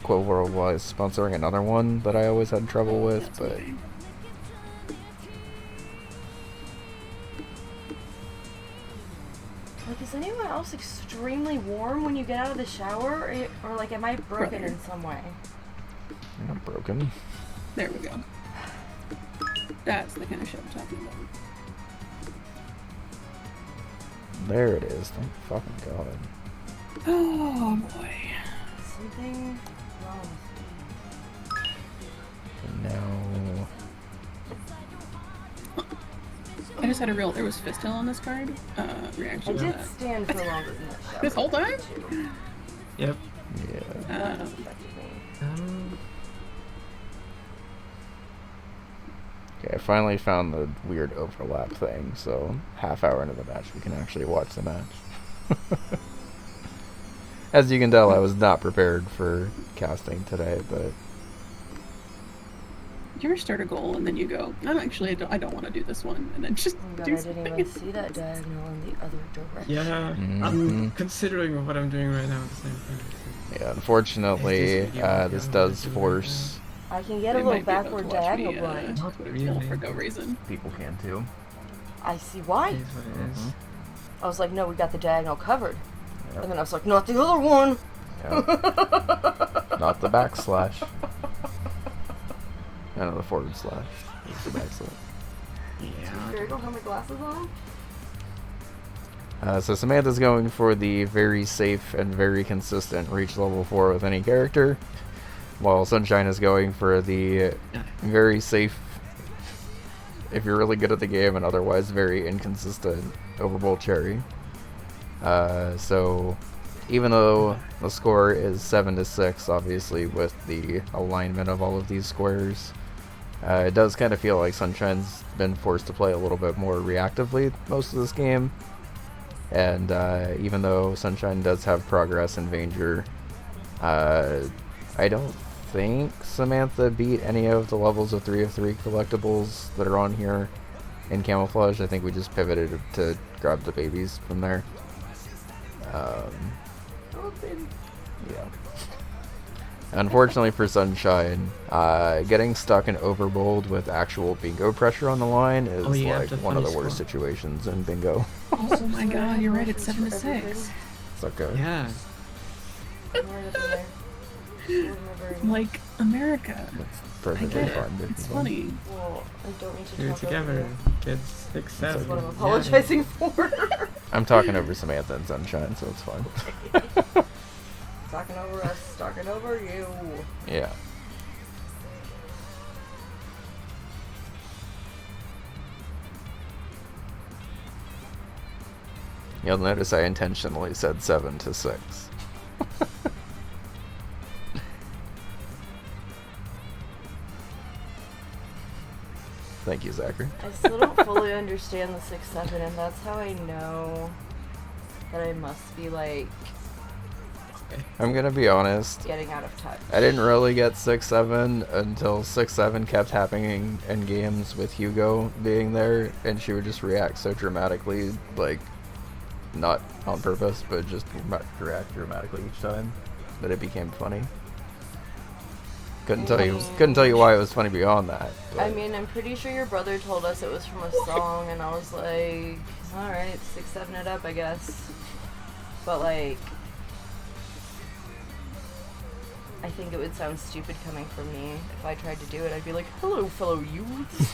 Speaker 1: Quibble Worldwide sponsoring another one that I always had trouble with, but
Speaker 4: Like, is anyone else extremely warm when you get out of the shower? Or like, am I broken in some way?
Speaker 1: I'm not broken.
Speaker 2: There we go. That's the kind of shit I'm talking about.
Speaker 1: There it is. Thank fucking god.
Speaker 2: Oh boy.
Speaker 4: Something wrong with me.
Speaker 1: No.
Speaker 2: I just had a real. There was Fisthill on this card. Reaction
Speaker 4: I
Speaker 2: to
Speaker 4: did
Speaker 2: that.
Speaker 4: stand for longer than that shower.
Speaker 2: This whole time?
Speaker 3: Yep.
Speaker 1: Yeah. Okay, I finally found the weird overlap thing, so half hour into the match we can actually watch the match. As you can tell, I was not prepared for casting today, but
Speaker 2: You ever start a goal and then you go, I don't want to do this one, and then just
Speaker 4: Oh my god,
Speaker 2: do
Speaker 4: I didn't even see that diagonal in the other direction.
Speaker 3: Yeah, I'm considering what I'm doing right now at the same time.
Speaker 1: yeah, unfortunately, this does force.
Speaker 4: I can get a
Speaker 2: They
Speaker 4: little
Speaker 2: might be able
Speaker 4: backward
Speaker 2: to watch me,
Speaker 4: diagonal blind.
Speaker 3: Not
Speaker 2: Pull
Speaker 3: really.
Speaker 2: for no reason.
Speaker 1: People can too.
Speaker 4: I see why.
Speaker 3: It is what it is.
Speaker 4: I was like, no, we got the diagonal covered. And then I was like, not the other one.
Speaker 1: Yep. Not the backslash. No, the forward slash. It's the backslash.
Speaker 3: Yeah.
Speaker 4: Sure, I don't have my glasses on.
Speaker 1: So Samantha's going for the very safe and very consistent reach level 4 with any character, while Sunshine is going for the very safe, if you're really good at the game, and otherwise very inconsistent Overbowl Cherry. So even though the score is 7-6, obviously with the alignment of all of these squares, it does kind of feel like Sunshine's been forced to play a little bit more reactively most of this game. And even though Sunshine does have progress in Vanger, I don't think Samantha beat any of the levels of 3 of 3 collectibles that are on here in Camouflage. I think we just pivoted to grab the babies from there. Yeah. Unfortunately for Sunshine, getting stuck in Overbold with actual bingo pressure on the line is like one of the worst situations in bingo.
Speaker 2: Oh my god, you're right, it's 7-6.
Speaker 1: It's okay.
Speaker 3: Yeah.
Speaker 2: Like, America.
Speaker 1: It's
Speaker 2: I
Speaker 1: perfectly
Speaker 2: get it.
Speaker 1: fine.
Speaker 2: It's funny.
Speaker 4: Well, I don't need to
Speaker 3: Do it
Speaker 4: talk
Speaker 3: together,
Speaker 4: over
Speaker 3: kids. 6,
Speaker 4: you.
Speaker 3: 7.
Speaker 4: That's what I'm apologizing for.
Speaker 1: I'm talking over Samantha and Sunshine, so it's fine.
Speaker 4: Talking over us, talking over you.
Speaker 1: Yeah. You'll notice I intentionally said 7-6. Thank you, Zachary.
Speaker 4: I still don't fully understand the 6-7, and that's how I know that I must be like
Speaker 3: Okay.
Speaker 1: I'm gonna be honest.
Speaker 4: Getting out of touch.
Speaker 1: I didn't really get 6-7 until 6-7 kept happening in games with Hugo being there, and she would just react so dramatically, like, not on purpose, but just react dramatically each time, that it became funny. Couldn't tell you why it was funny beyond that.
Speaker 4: I mean, I'm pretty sure your brother told us it was from a song, and I was like, alright, 6-7 it up, I guess. But, like, I think it would sound stupid coming from me if I tried to do it. I'd be like, hello, fellow youths.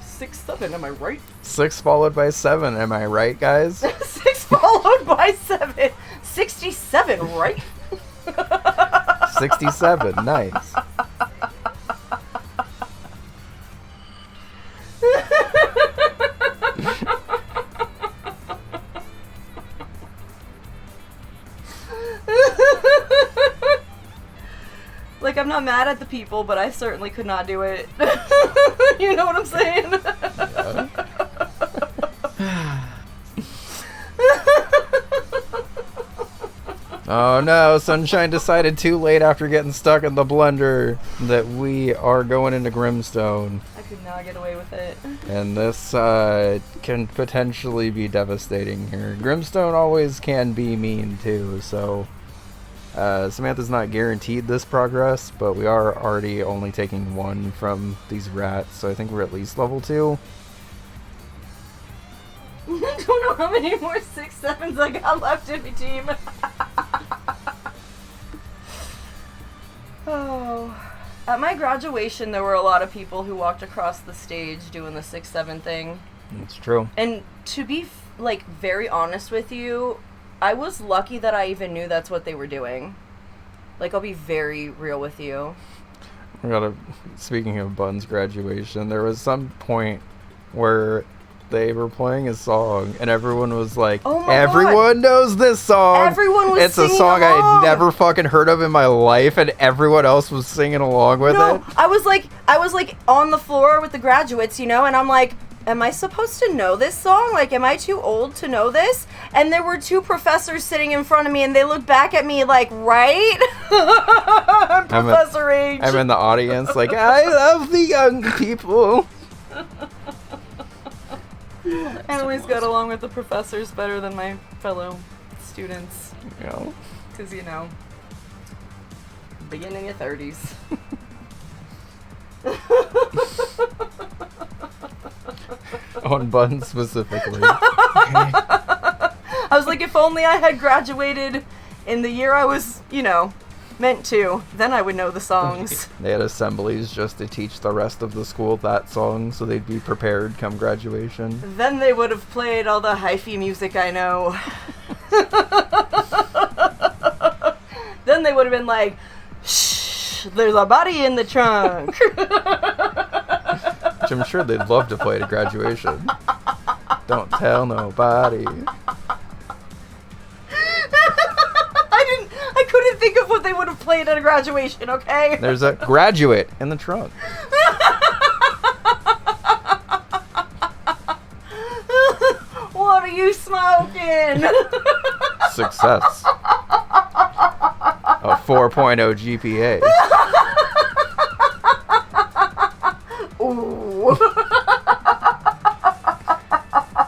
Speaker 4: 6-7, am I right?
Speaker 1: 6 followed by 7, am I right, guys?
Speaker 4: 6 followed by 7. 67, right?
Speaker 1: 67, nice.
Speaker 4: Like, I'm not mad at the people, but I certainly could not do it. You know what I'm saying?
Speaker 1: Oh no, Sunshine decided too late after getting stuck in the blender that we are going into Grimstone.
Speaker 4: I could not get away with it.
Speaker 1: And this can potentially be devastating here. Grimstone always can be mean too, so Samantha's not guaranteed this progress, but we are already only taking 1 from these rats, so I think we're at least level 2.
Speaker 4: I don't know how many more 6-7s I got left in my team. Oh. At my graduation, there were a lot of people who walked across the stage doing the 6-7 thing.
Speaker 1: It's true.
Speaker 4: And to be, like, very honest with you, I was lucky that I even knew that's what they were doing. Like, I'll be very real with you.
Speaker 1: Speaking of Bun's graduation, there was some point where they were playing a song, and everyone was like,
Speaker 4: oh my
Speaker 1: everyone knows this song!
Speaker 4: Everyone was
Speaker 1: It's a
Speaker 4: singing
Speaker 1: song
Speaker 4: along.
Speaker 1: I'd never fucking heard of in my life, and everyone else was singing along with it.
Speaker 4: I was like on the floor with the graduates, you know, and I'm like, am I supposed to know this song? Like, am I too old to know this? And there were 2 professors sitting in front of me, and they looked back at me like, right? Professor H.
Speaker 1: I'm in the audience like, I love the young people.
Speaker 4: I always got along with the professors better than my fellow students.
Speaker 1: You know?
Speaker 4: Because, you know, beginning of 30s.
Speaker 1: On Bun specifically.
Speaker 4: I was like, if only I had graduated in the year I was, you know, meant to, then I would know the songs.
Speaker 1: They had assemblies just to teach the rest of the school that song so they'd be prepared come graduation.
Speaker 4: Then they would have played all the hyphy music I know. Then they would have been like, shh, there's a body in the trunk.
Speaker 1: Which I'm sure they'd love to play at graduation. Don't tell nobody.
Speaker 4: I couldn't think of what they would have played at a graduation, okay?
Speaker 1: There's a graduate in the trunk.
Speaker 4: What are you smoking?
Speaker 1: Success. A 4.0 GPA.
Speaker 4: Ooh.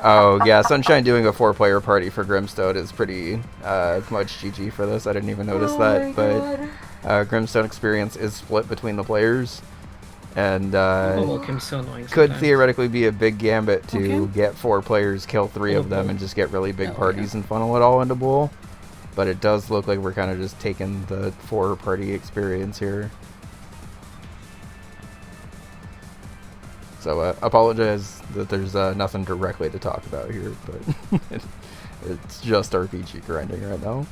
Speaker 1: Oh, yeah, Sunshine doing a 4-player party for Grimstone is pretty much GG for this. I didn't even notice that, but Grimstone experience is split between the players, and could theoretically be a big gambit to get 4 players, kill 3 of them, and just get really big parties and funnel it all into Bull. But it does look like we're kind of just taking the 4-party experience here. So apologize that there's nothing directly to talk about here, but it's just RPG grinding right now.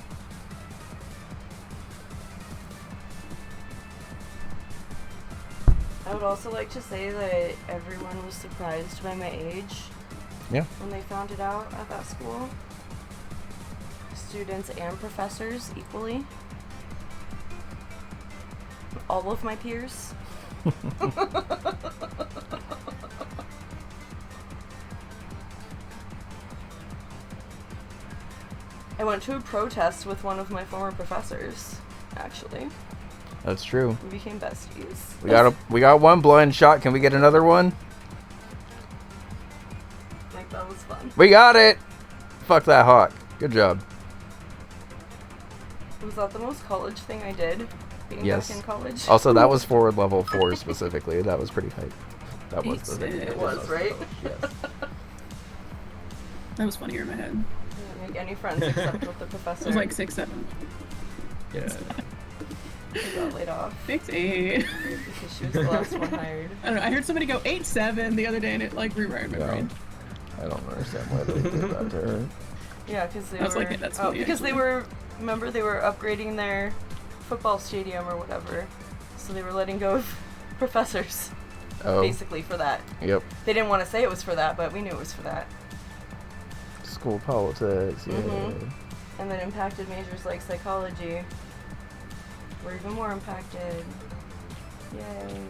Speaker 4: I would also like to say that everyone was surprised by my age.
Speaker 1: Yeah.
Speaker 4: When they found it out at that school. Students and professors equally. All of my peers. I went to a protest with one of my former professors, actually.
Speaker 1: That's true.
Speaker 4: We became besties.
Speaker 1: We got one blind shot. Can we get another one?
Speaker 4: Like, that was fun.
Speaker 1: We got it! Fuck that hawk. Good job.
Speaker 4: Was that the most college thing I did? Being
Speaker 1: Yes.
Speaker 4: back in college?
Speaker 1: Also, that was for level 4 specifically. That was pretty hype. That was the thing.
Speaker 4: It was, right?
Speaker 1: Yes.
Speaker 2: That was funnier in my head.
Speaker 4: I didn't make any friends except with the professor.
Speaker 2: It was like 6, 7.
Speaker 1: Yeah.
Speaker 4: She got laid off.
Speaker 2: 6, 8.
Speaker 4: Because she was the last one hired.
Speaker 2: I don't know. I heard somebody go 8, 7 the other day, and it like rewired my brain.
Speaker 1: I don't understand why they did that to her.
Speaker 4: Yeah, because they
Speaker 2: That's
Speaker 4: were.
Speaker 2: like- that's funny,
Speaker 4: because they
Speaker 2: actually.
Speaker 4: were. Remember, they were upgrading their football stadium or whatever, so they were letting go of professors,
Speaker 1: Oh.
Speaker 4: basically for that.
Speaker 1: Yep.
Speaker 4: They didn't want to say it was for that, but we knew it was for that.
Speaker 1: School politics. Yeah.
Speaker 4: Mhm. And then impacted majors like psychology were even more impacted. Yay.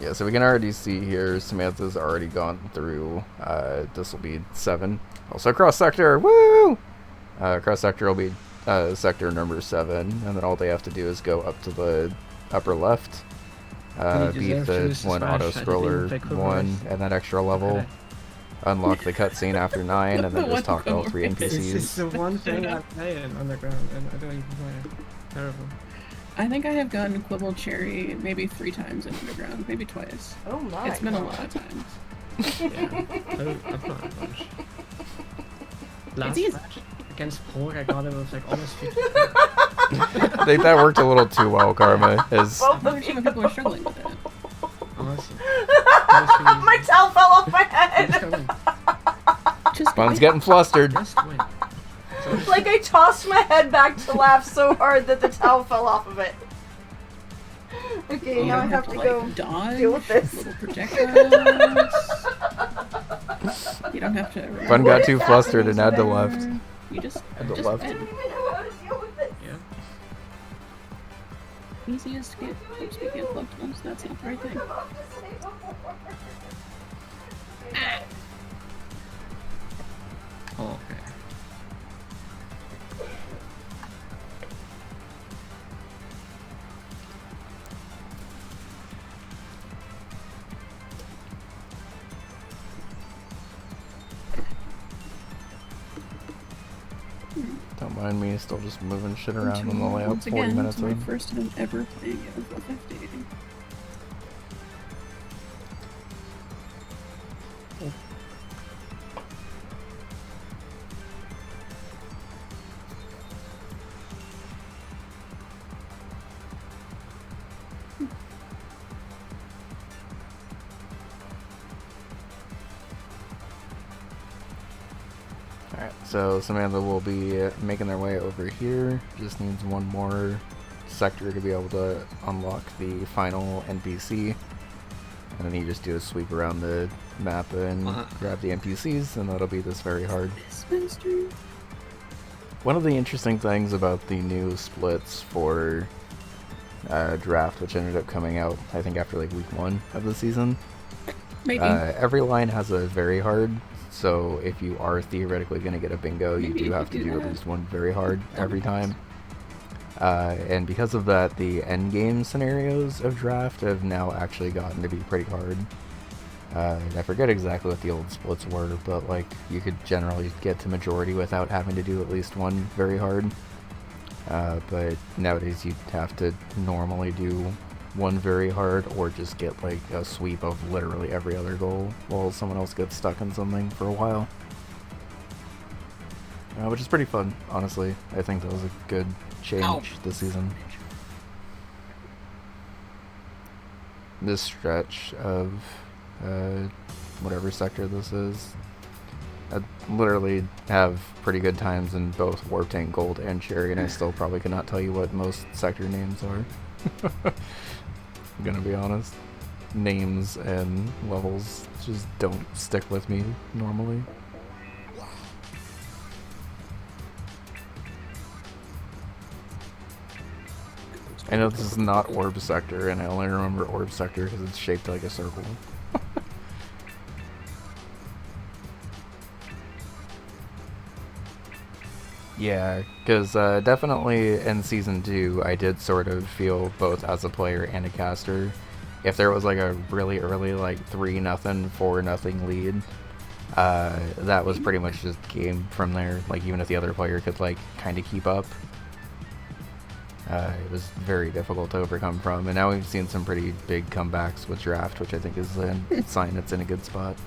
Speaker 1: Yeah, so we can already see here Samantha's already gone through, this will be 7. Also cross sector, woo! Cross sector will be sector number 7, and then all they have to do is go up to the upper left, beat the one auto scroller one, and that extra level, unlock the cutscene after 9, and then just talk to all 3
Speaker 3: This is
Speaker 1: NPCs.
Speaker 3: the one thing I play in Underground, and I don't even play it. Terrible.
Speaker 2: I think I have gotten Quibble Cherry maybe 3 times in Underground, maybe twice.
Speaker 4: Oh my.
Speaker 2: It's been a lot of times.
Speaker 3: Yeah, I've got a bunch. Last
Speaker 2: easy.
Speaker 3: match against Pork, I got it with like almost 50.
Speaker 1: I think that worked a little too well, Karma. Is
Speaker 4: Both
Speaker 2: I'm
Speaker 4: of
Speaker 2: sure
Speaker 4: you.
Speaker 2: people are struggling with it.
Speaker 3: Honestly.
Speaker 4: My towel fell off my head!
Speaker 3: Just win.
Speaker 2: Just
Speaker 1: One's getting flustered.
Speaker 3: Just win.
Speaker 4: Like I tossed my head back to laugh so hard that the towel fell off of it. Okay,
Speaker 2: you
Speaker 4: now I
Speaker 2: don't
Speaker 4: have to
Speaker 2: like,
Speaker 4: go
Speaker 2: dodge,
Speaker 4: deal with this.
Speaker 2: little projectiles. You don't have to.
Speaker 1: One got too
Speaker 4: is
Speaker 1: flustered and had to
Speaker 2: whatever.
Speaker 1: left.
Speaker 2: You just
Speaker 1: Had to
Speaker 2: just
Speaker 1: left.
Speaker 4: I
Speaker 2: win.
Speaker 4: don't even know how to deal with this.
Speaker 3: Yeah.
Speaker 2: Easiest get. Oops, we get flipped once. That's not the right thing.
Speaker 4: Come up to say before.
Speaker 3: Oh, okay.
Speaker 1: Don't mind me, still just moving shit around on the layout.
Speaker 2: Once
Speaker 1: 40
Speaker 2: again,
Speaker 1: minutes
Speaker 2: it's my
Speaker 1: in.
Speaker 2: first time ever playing it with a 50.
Speaker 1: Alright, so Samantha will be making their way over here. Just needs one more sector to be able to unlock the final NPC. And then you just do a sweep around the map and grab the NPCs, and that'll be this very hard.
Speaker 2: Dispenser.
Speaker 1: One of the interesting things about the new splits for draft, which ended up coming out, I think, after like week 1 of the season,
Speaker 2: Maybe.
Speaker 1: every line has a very hard. So if you are theoretically going to get a bingo, you
Speaker 2: Maybe
Speaker 1: do
Speaker 2: you
Speaker 1: have
Speaker 2: could
Speaker 1: to
Speaker 2: do
Speaker 1: do at
Speaker 2: that.
Speaker 1: least one very hard every time. And because of that, the end game scenarios of draft have now actually gotten to be pretty hard. I forget exactly what the old splits were, but like you could generally get to majority without having to do at least one very hard. But nowadays you'd have to normally do one very hard, or just get like a sweep of literally every other goal while someone else gets stuck in something for a while. Which is pretty fun, honestly. I think that was a good change this season. This stretch of whatever sector this is, I literally have pretty good times in both Warp Tank Gold and Cherry, and I still probably cannot tell you what most sector names are. I'm gonna be honest. Names and levels just don't stick with me normally. I know this is not Orb Sector, and I only remember Orb Sector because it's shaped like a circle. Yeah, because definitely in Season 2, I did sort of feel both as a player and a caster. If there was like a really early like 3-0, 4-0 lead, that was pretty much just game from there. Like even if the other player could like kind of keep up, it was very difficult to overcome from. And now we've seen some pretty big comebacks with draft, which I think is a sign it's in a good spot.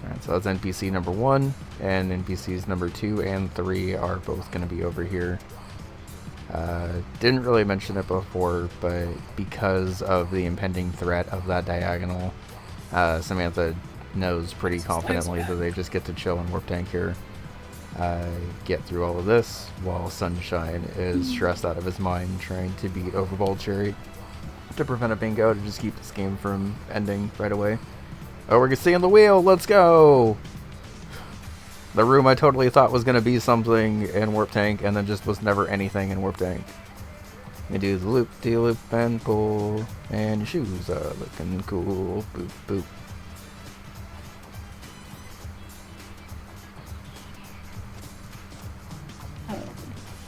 Speaker 1: Alright, so that's NPC number 1, and NPCs number 2 and 3 are both going to be over here. Didn't really mention it before, but because of the impending threat of that diagonal, Samantha knows pretty confidently that they just get to chill and warp tank here, get through all of this, while Sunshine is stressed out of his mind trying to beat Overbold Cherry to prevent a bingo to just keep this game from ending right away. Oh, we're seeing the wheel, let's go! The room I totally thought was going to be something in Warp Tank, and then just was never anything in Warp Tank. You do the loop-de-loop and pull, and your shoes are looking cool, boop boop.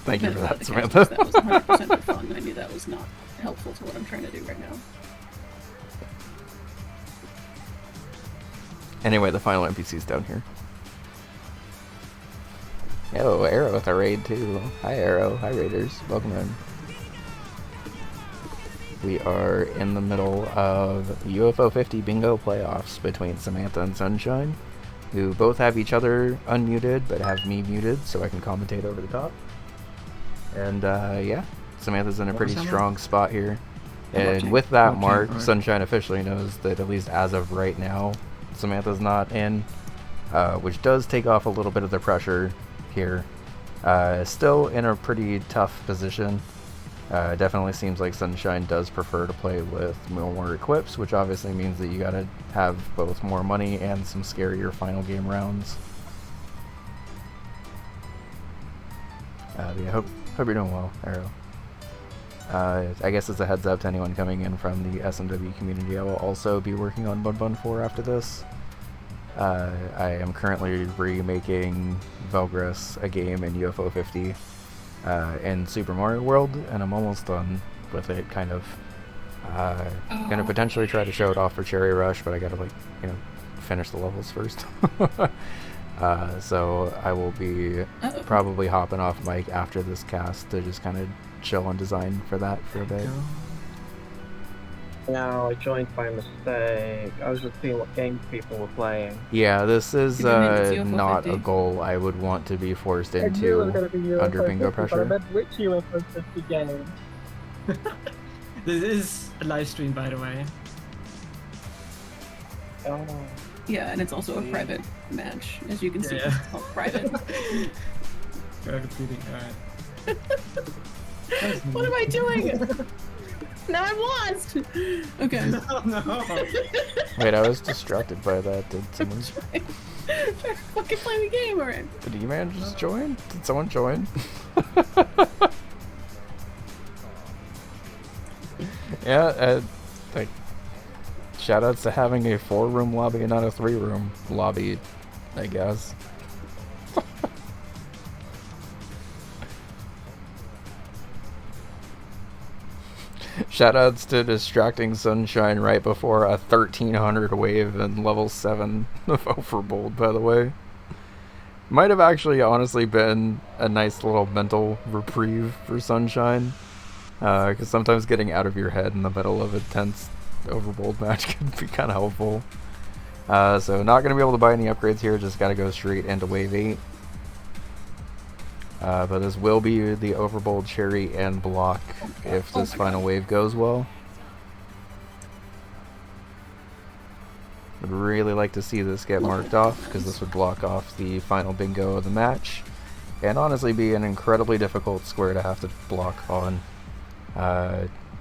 Speaker 1: Thank you for that, Samantha.
Speaker 2: That was 100% for fun. I knew that was not helpful to what I'm trying to do right now.
Speaker 1: Anyway, the final NPC's down here. Yo, Arrow with a raid too. Hi Arrow, hi Raiders, welcome in. We are in the middle of UFO 50 bingo playoffs between Samantha and Sunshine, who both have each other unmuted but have me muted so I can commentate over the top. And yeah, Samantha's in a pretty strong spot here. And with that mark, Sunshine officially knows that at least as of right now, Samantha's not in, which does take off a little bit of the pressure here. Still in a pretty tough position. Definitely seems like Sunshine does prefer to play with more equips, which obviously means that you gotta have both more money and some scarier final game rounds. Yeah, hope you're doing well, Arrow. I guess as a heads up to anyone coming in from the SMW community, I will also be working on Bun Bun 4 after this. I am currently remaking Velgris, a game in UFO 50 in Super Mario World, and I'm almost done with it, kind of. Gonna potentially try to show it off for Cherry Rush, but I gotta, like, you know, finish the levels first. So I will be probably hopping off mic after this cast to just kind of chill and design for that for a bit.
Speaker 5: No, I joined by mistake. I was just seeing what games people were playing.
Speaker 1: Yeah, this is not a goal I would want to be forced into under bingo pressure.
Speaker 5: I meant which UFO 50 game?
Speaker 3: This is a live stream, by the way.
Speaker 5: Oh.
Speaker 2: Yeah, and it's also a private match, as you can see.
Speaker 3: Yeah.
Speaker 2: It's called private. What am I doing? Now I'm lost! Okay.
Speaker 3: No.
Speaker 1: Wait, I was distracted by that. Did someone...
Speaker 2: Try to fucking play the game already.
Speaker 1: Did E-Man just join? Did someone join? Yeah, like, shoutouts to having a 4-room lobby and not a 3-room lobby, I guess. Shoutouts to distracting Sunshine right before a 1300 wave and level 7 of Overbold, by the way. Might have actually honestly been a nice little mental reprieve for Sunshine. Because sometimes getting out of your head in the middle of a tense Overbold match can be kind of helpful. So not going to be able to buy any upgrades here, just got to go straight into wave 8. But this will be the Overbold Cherry and block if this final wave goes well. Would really like to see this get marked off, because this would block off the final bingo of the match. And honestly be an incredibly difficult square to have to block on.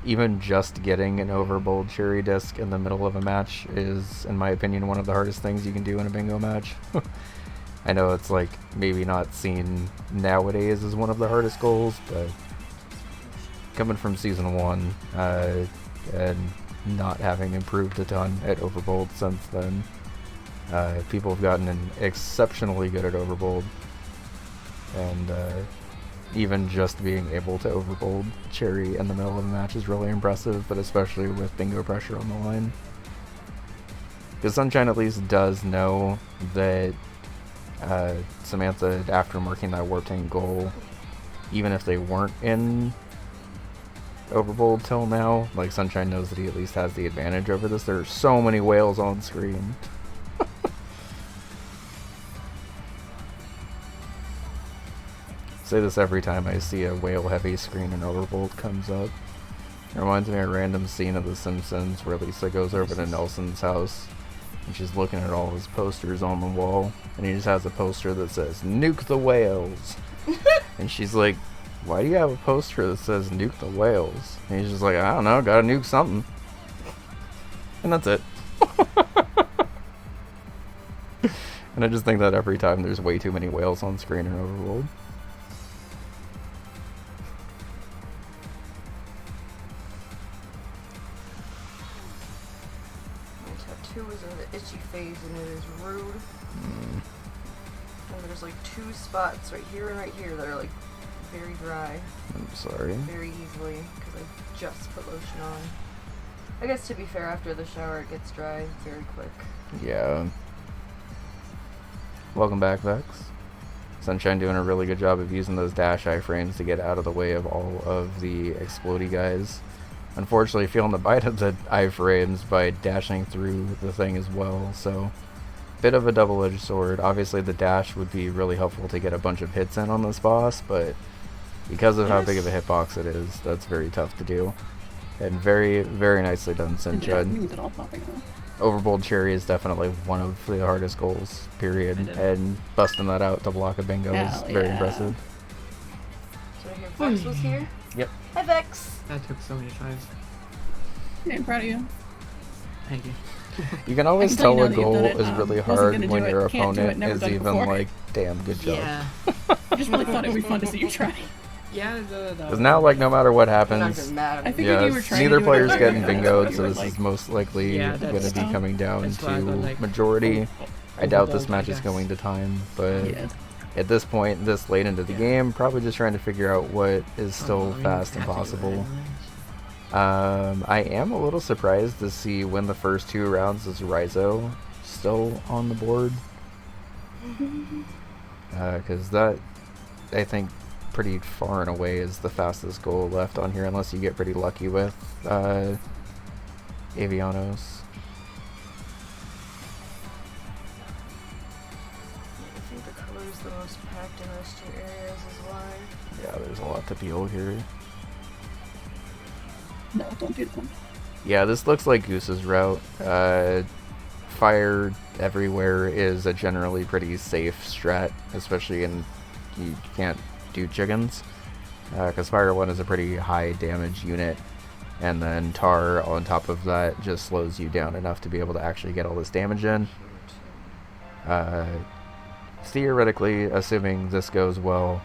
Speaker 1: Even just getting an Overbold Cherry disc in the middle of a match is, in my opinion, one of the hardest things you can do in a bingo match. I know it's like maybe not seen nowadays as one of the hardest goals, but coming from Season 1 and not having improved a ton at Overbold since then, people have gotten exceptionally good at Overbold. and even just being able to overbold Cherry in the middle of the match is really impressive, but especially with bingo pressure on the line. Because Sunshine at least does know that Samantha, after marking that warp tank goal, even if they weren't in overbold till now, like, Sunshine knows that he at least has the advantage over this. There are so many whales on screen. Say this every time I see a whale heavy screen in overbold comes up. It reminds me of a random scene of The Simpsons where Lisa goes over to Nelson's house and she's looking at all his posters on the wall, and he just has a poster that says "Nuke the whales." And she's like, "Why do you have a poster that says "Nuke the whales"?" And he's just like, "I don't know, gotta nuke something." And that's it. And I just think that every time there's way too many whales on screen in overworld.
Speaker 4: Tattoo is in the itchy phase and it is rude. And there's like 2 spots right here and right here that are like very dry.
Speaker 1: I'm sorry.
Speaker 4: Very easily because I just put lotion on. I guess to be fair, after the shower it gets dry very quick.
Speaker 1: Yeah. Welcome back, Vex. Sunshine doing a really good job of using those dash iframes to get out of the way of all of the explodey guys. Unfortunately, feeling the bite of the iframes by dashing through the thing as well, so bit of a double-edged sword. Obviously, the dash would be really helpful to get a bunch of hits in on this boss, but because of how big of a hitbox it is, that's very tough to do. And very, very nicely done, Sunshine. Overbold Cherry is definitely one of the hardest goals, period, and busting that out to block a bingo is very impressive.
Speaker 4: So I hear Vex was here?
Speaker 1: Yep.
Speaker 4: Hi, Vex!
Speaker 3: That took so many tries.
Speaker 2: Yeah, I'm proud of you.
Speaker 3: Thank you.
Speaker 1: You can always tell a goal is really hard
Speaker 2: wasn't
Speaker 1: when
Speaker 2: gonna
Speaker 1: your
Speaker 2: do it, can't do it,
Speaker 1: opponent
Speaker 2: never
Speaker 1: is
Speaker 2: done it
Speaker 1: even
Speaker 2: before.
Speaker 1: like, damn, good job.
Speaker 3: Yeah.
Speaker 2: I just really thought it would be fun to see you try.
Speaker 3: Yeah,
Speaker 1: Because now, like, no matter what
Speaker 4: I'm not
Speaker 1: happens,
Speaker 4: even mad at
Speaker 2: I
Speaker 4: me.
Speaker 2: figured
Speaker 1: yeah,
Speaker 2: you were trying
Speaker 1: neither
Speaker 2: to do it
Speaker 1: player's
Speaker 2: over
Speaker 1: getting
Speaker 2: there.
Speaker 1: bingoed,
Speaker 2: That's
Speaker 1: so
Speaker 2: why
Speaker 1: this
Speaker 2: you were
Speaker 1: is most likely
Speaker 3: Yeah,
Speaker 1: going to
Speaker 3: that's-
Speaker 1: be coming down
Speaker 3: that's why I
Speaker 1: to
Speaker 3: don't like
Speaker 1: majority. I doubt this
Speaker 3: overbold,
Speaker 1: match
Speaker 3: I
Speaker 1: is
Speaker 3: guess.
Speaker 1: going to time, but
Speaker 2: Yeah.
Speaker 1: at this point, this late into the game, probably just trying to figure out what is still fast and possible. I am a little surprised to see when the first 2 rounds is Raizo still on the board. Because that, I think, pretty far and away is the fastest goal left on here, unless you get pretty lucky with Avianos.
Speaker 4: I think the color is the most packed in those 2 areas is why.
Speaker 1: Yeah, there's a lot to deal here.
Speaker 2: No, don't do that.
Speaker 1: Yeah, this looks like Goose's route. Fire everywhere is a generally pretty safe strat, especially in you can't do chickens, because Fire 1 is a pretty high damage unit, and then Tar on top of that just slows you down enough to be able to actually get all this damage in. Theoretically, assuming this goes well,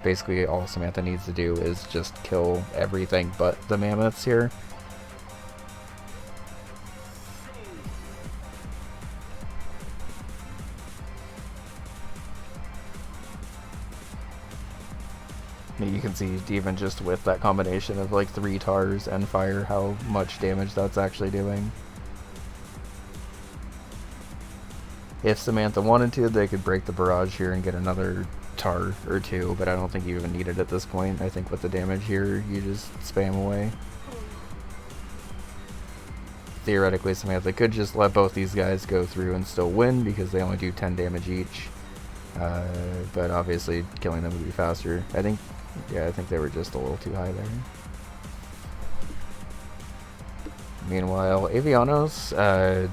Speaker 1: basically all Samantha needs to do is just kill everything but the mammoths here. You can see even just with that combination of like 3 tars and fire how much damage that's actually doing. If Samantha wanted to, they could break the barrage here and get another tar or 2, but I don't think you even need it at this point. I think with the damage here, you just spam away. Theoretically, Samantha could just let both these guys go through and still win because they only do 10 damage each. But obviously, killing them would be faster. I think they were just a little too high there. Meanwhile, Avianos, I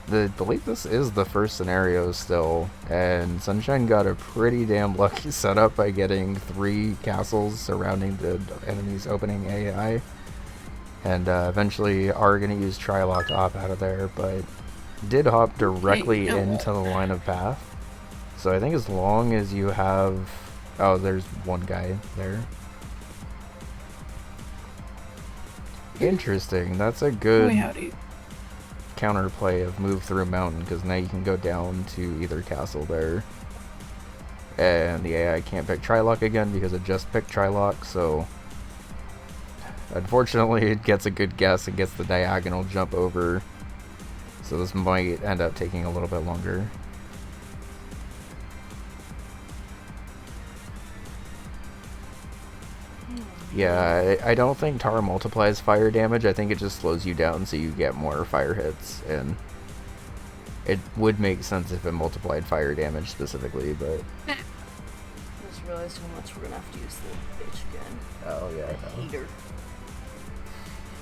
Speaker 1: believe this is the first scenario still, and Sunshine got a pretty damn lucky setup by getting 3 castles surrounding the enemy's opening AI, and eventually are going to use Trilock to hop out of there, but did hop directly into the line of path. So I think as long as you have... Oh, there's one guy there. Interesting, that's a good counterplay of move through mountain, because now you can go down to either castle there. and the AI can't pick Trilock again because it just picked Trilock, so unfortunately it gets a good guess and gets the diagonal jump over, so this might end up taking a little bit longer. Yeah, I don't think Tar multiplies fire damage. I think it just slows you down so you get more fire hits, and it would make sense if it multiplied fire damage specifically, but...
Speaker 4: I just realized how much we're gonna have to use the bitch again.
Speaker 1: Oh, yeah.
Speaker 4: The hater.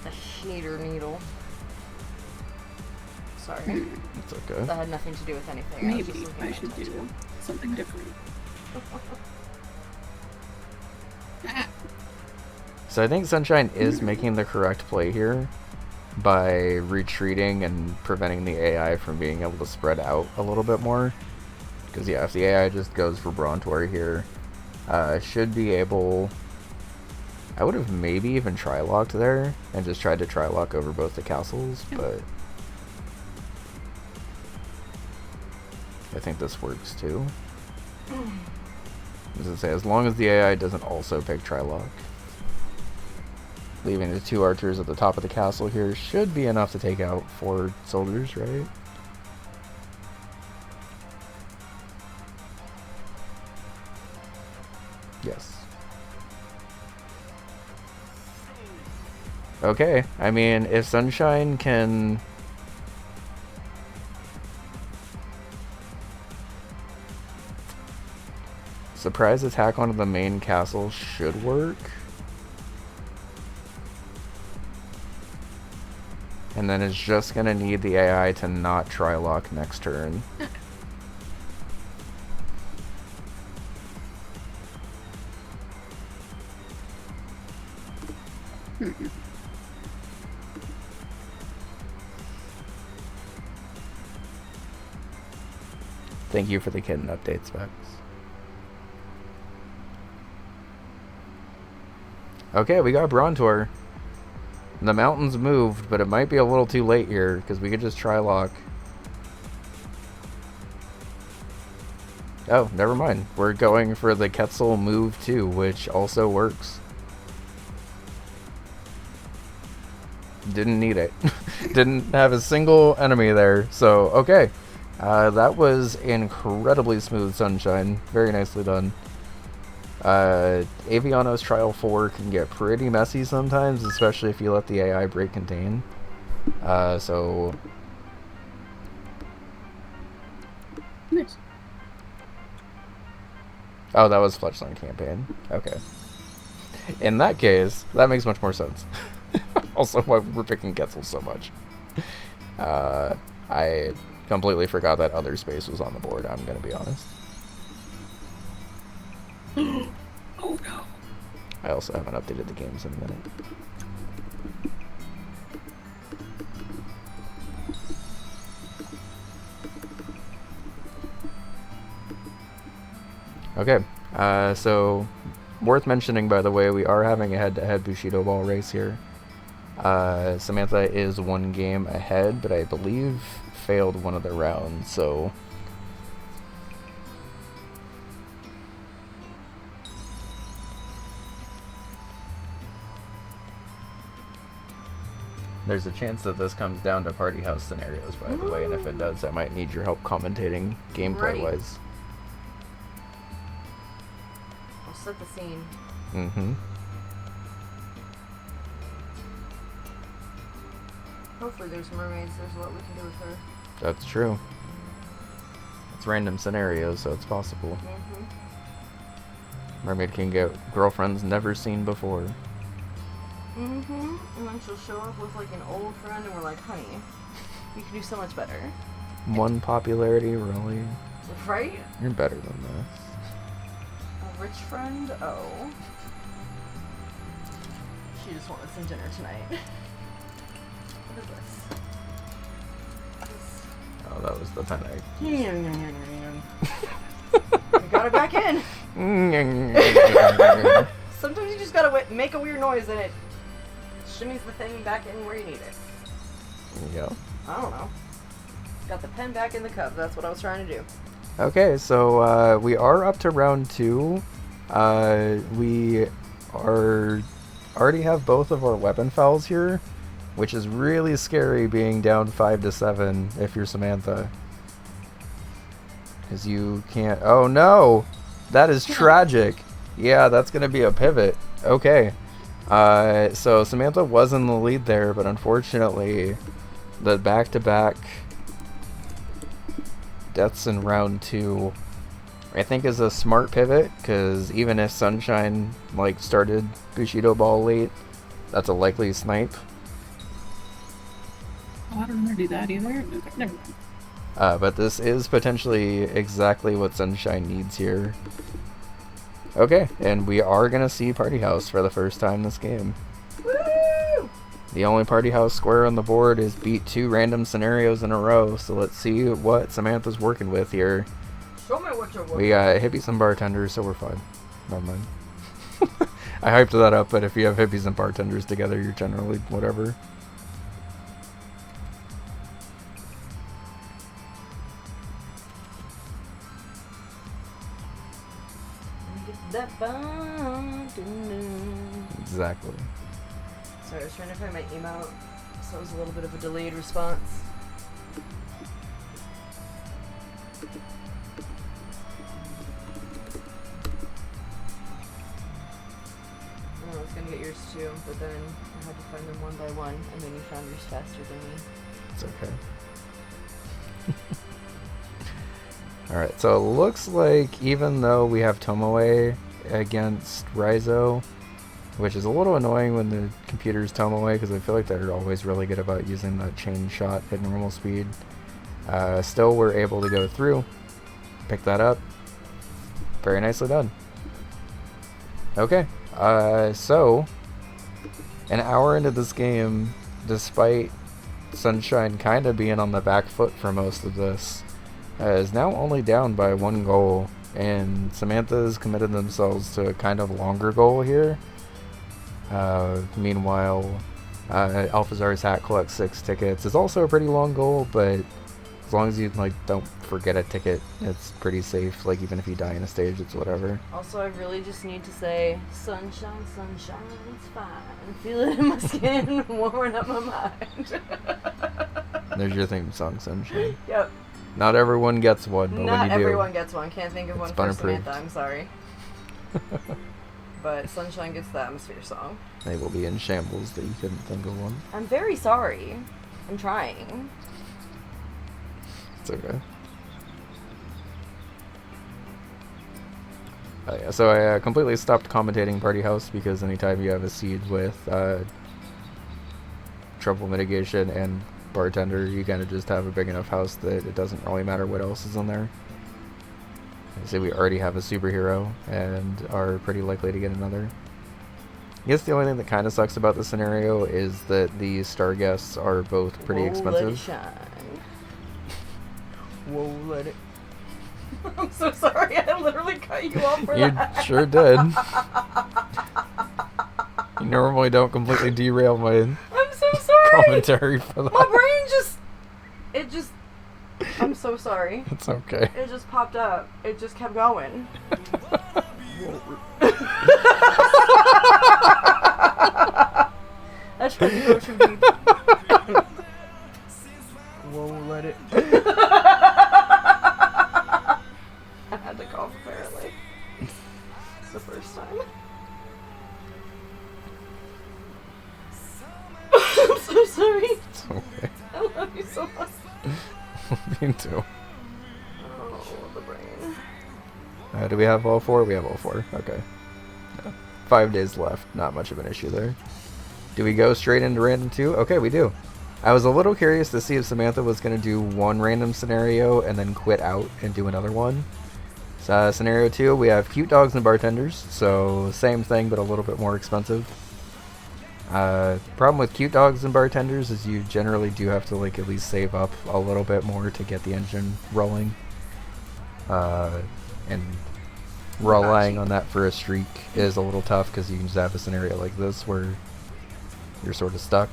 Speaker 4: The hater needle. Sorry.
Speaker 1: It's okay.
Speaker 4: That had nothing to do with anything.
Speaker 2: Maybe I should do something different.
Speaker 1: So I think Sunshine is making the correct play here by retreating and preventing the AI from being able to spread out a little bit more. Because yeah, if the AI just goes for Brontor here, should be able... I would have maybe even Trilocked there and just tried to Trilock over both the castles, but I think this works too. As I say, as long as the AI doesn't also pick Trilock. Leaving the 2 archers at the top of the castle here should be enough to take out 4 soldiers, right? Yes. Okay, I mean, if Sunshine can... Surprise attack onto the main castle should work. And then it's just gonna need the AI to not Trilock next turn. Thank you for the kitten updates, Vex. Okay, we got Brontor. The mountain's moved, but it might be a little too late here, because we could just Trilock. Oh, never mind. We're going for the Quetzal move too, which also works. Didn't need it. Didn't have a single enemy there, so okay. That was incredibly smooth, Sunshine. Very nicely done. Aviano's Trial 4 can get pretty messy sometimes, especially if you let the AI break contain. So...
Speaker 2: Nice.
Speaker 1: Oh, that was Fletchline campaign. Okay. In that case, that makes much more sense. Also, why we're picking Quetzal so much. I completely forgot that other space was on the board, I'm gonna be honest.
Speaker 2: Oh no.
Speaker 1: I also haven't updated the games in a minute. Okay, so worth mentioning, by the way, we are having a head-to-head Bushido Ball race here. Samantha is 1 game ahead, but I believe failed one of the rounds, so... There's a chance that this comes down to party house scenarios, by the way, and if it does, I might need your help commentating gameplay-wise.
Speaker 4: I'll set the scene.
Speaker 1: Mm-hmm.
Speaker 4: Hopefully there's mermaids, there's a lot we can do with her.
Speaker 1: That's true. It's random scenarios, so it's possible.
Speaker 4: Mm-hmm.
Speaker 1: Mermaid can get girlfriends never seen before.
Speaker 4: Mm-hmm. And then she'll show up with like an old friend and we're like, honey, you can do so much better.
Speaker 1: 1 popularity, really?
Speaker 4: Right?
Speaker 1: You're better than this.
Speaker 4: A rich friend? Oh. She just wanted some dinner tonight. What is this?
Speaker 1: Oh, that was the pen
Speaker 4: I got it back in! Sometimes you just gotta make a weird noise and it shimmies the thing back in where you need it.
Speaker 1: Yeah.
Speaker 4: I don't know. Got the pen back in the cup, that's what I was trying to do.
Speaker 1: Okay, so we are up to round 2. We already have both of our weapon files here, which is really scary being down 5-7 if you're Samantha. Because you can't... Oh no! That is tragic! Yeah, that's going to be a pivot. Okay. So Samantha was in the lead there, but unfortunately, the back-to-back deaths in round 2, I think, is a smart pivot, because even if Sunshine started Bushido Ball late, that's a likely snipe.
Speaker 2: Oh, I don't want to do that either. Okay, never mind.
Speaker 1: But this is potentially exactly what Sunshine needs here. Okay, and we are gonna see Party House for the first time this game.
Speaker 4: Woo!
Speaker 1: The only Party House square on the board is beat 2 random scenarios in a row, so let's see what Samantha's working with here.
Speaker 4: Show me what you're working.
Speaker 1: We got hippies and bartenders, so we're fine. Never mind. I hyped that up, but if you have hippies and bartenders together, you're generally whatever. Exactly.
Speaker 4: Sorry, I was trying to find my email, so it was a little bit of a delayed response. I was gonna get yours too, but then I had to find them one by one, and then you found yours faster than me.
Speaker 1: It's okay. Alright, so it looks like even though we have Tomoe against Raizo, which is a little annoying when the computer's Tomoe, because I feel like they're always really good about using that chain shot at normal speed. Still, we're able to go through, pick that up. Very nicely done. Okay, so an hour into this game, despite Sunshine kind of being on the back foot for most of this, is now only down by 1 goal, and Samantha's committed themselves to a kind of longer goal here. Meanwhile, Alphazar's hat collects 6 tickets. It's also a pretty long goal, but as long as you don't forget a ticket, it's pretty safe. Even if you die in a stage, it's whatever.
Speaker 4: Also, I really just need to say, sunshine, sunshine, it's fine. Feel it in my skin, warming up my mind.
Speaker 1: There's your theme song, Sunshine.
Speaker 4: Yep.
Speaker 1: Not everyone gets one, but
Speaker 4: Not
Speaker 1: when you do,
Speaker 4: everyone gets one. Can't think of one for
Speaker 1: unapproved.
Speaker 4: Samantha, I'm sorry. But Sunshine gets the atmosphere song.
Speaker 1: they will be in shambles that you couldn't think of one.
Speaker 4: I'm very sorry. I'm trying.
Speaker 1: It's okay. Yeah, so I completely stopped commentating Party House because anytime you have a seed with trouble mitigation and bartender, you kind of just have a big enough house that it doesn't really matter what else is in there. I say we already have a superhero and are pretty likely to get another. I guess the only thing that kind of sucks about the scenario is that the star guests are both pretty expensive.
Speaker 4: Let it shine. Whoa, let it. I'm so sorry. I literally cut you off for that.
Speaker 1: You sure did. You normally don't completely derail my
Speaker 4: I'm so sorry.
Speaker 1: commentary for that.
Speaker 4: My brain just. It just. I'm so sorry.
Speaker 1: It's okay.
Speaker 4: It just popped up. It just kept going. I tried to go too deep. Whoa, let it. I had to cough apparently. It's the first time. I'm so sorry.
Speaker 1: It's okay.
Speaker 4: I love you so much.
Speaker 1: Me too.
Speaker 4: Oh, the brain.
Speaker 1: Do we have all 4? We have all 4. Okay. Yeah. 5 days left. Not much of an issue there. Do we go straight into random 2? Okay, we do. I was a little curious to see if Samantha was going to do one random scenario and then quit out and do another one. So, scenario 2, we have cute dogs and bartenders. So, same thing, but a little bit more expensive. Problem with cute dogs and bartenders is you generally do have to at least save up a little bit more to get the engine rolling. And relying on that for a streak is a little tough because you can just have a scenario like this where you're sort of stuck.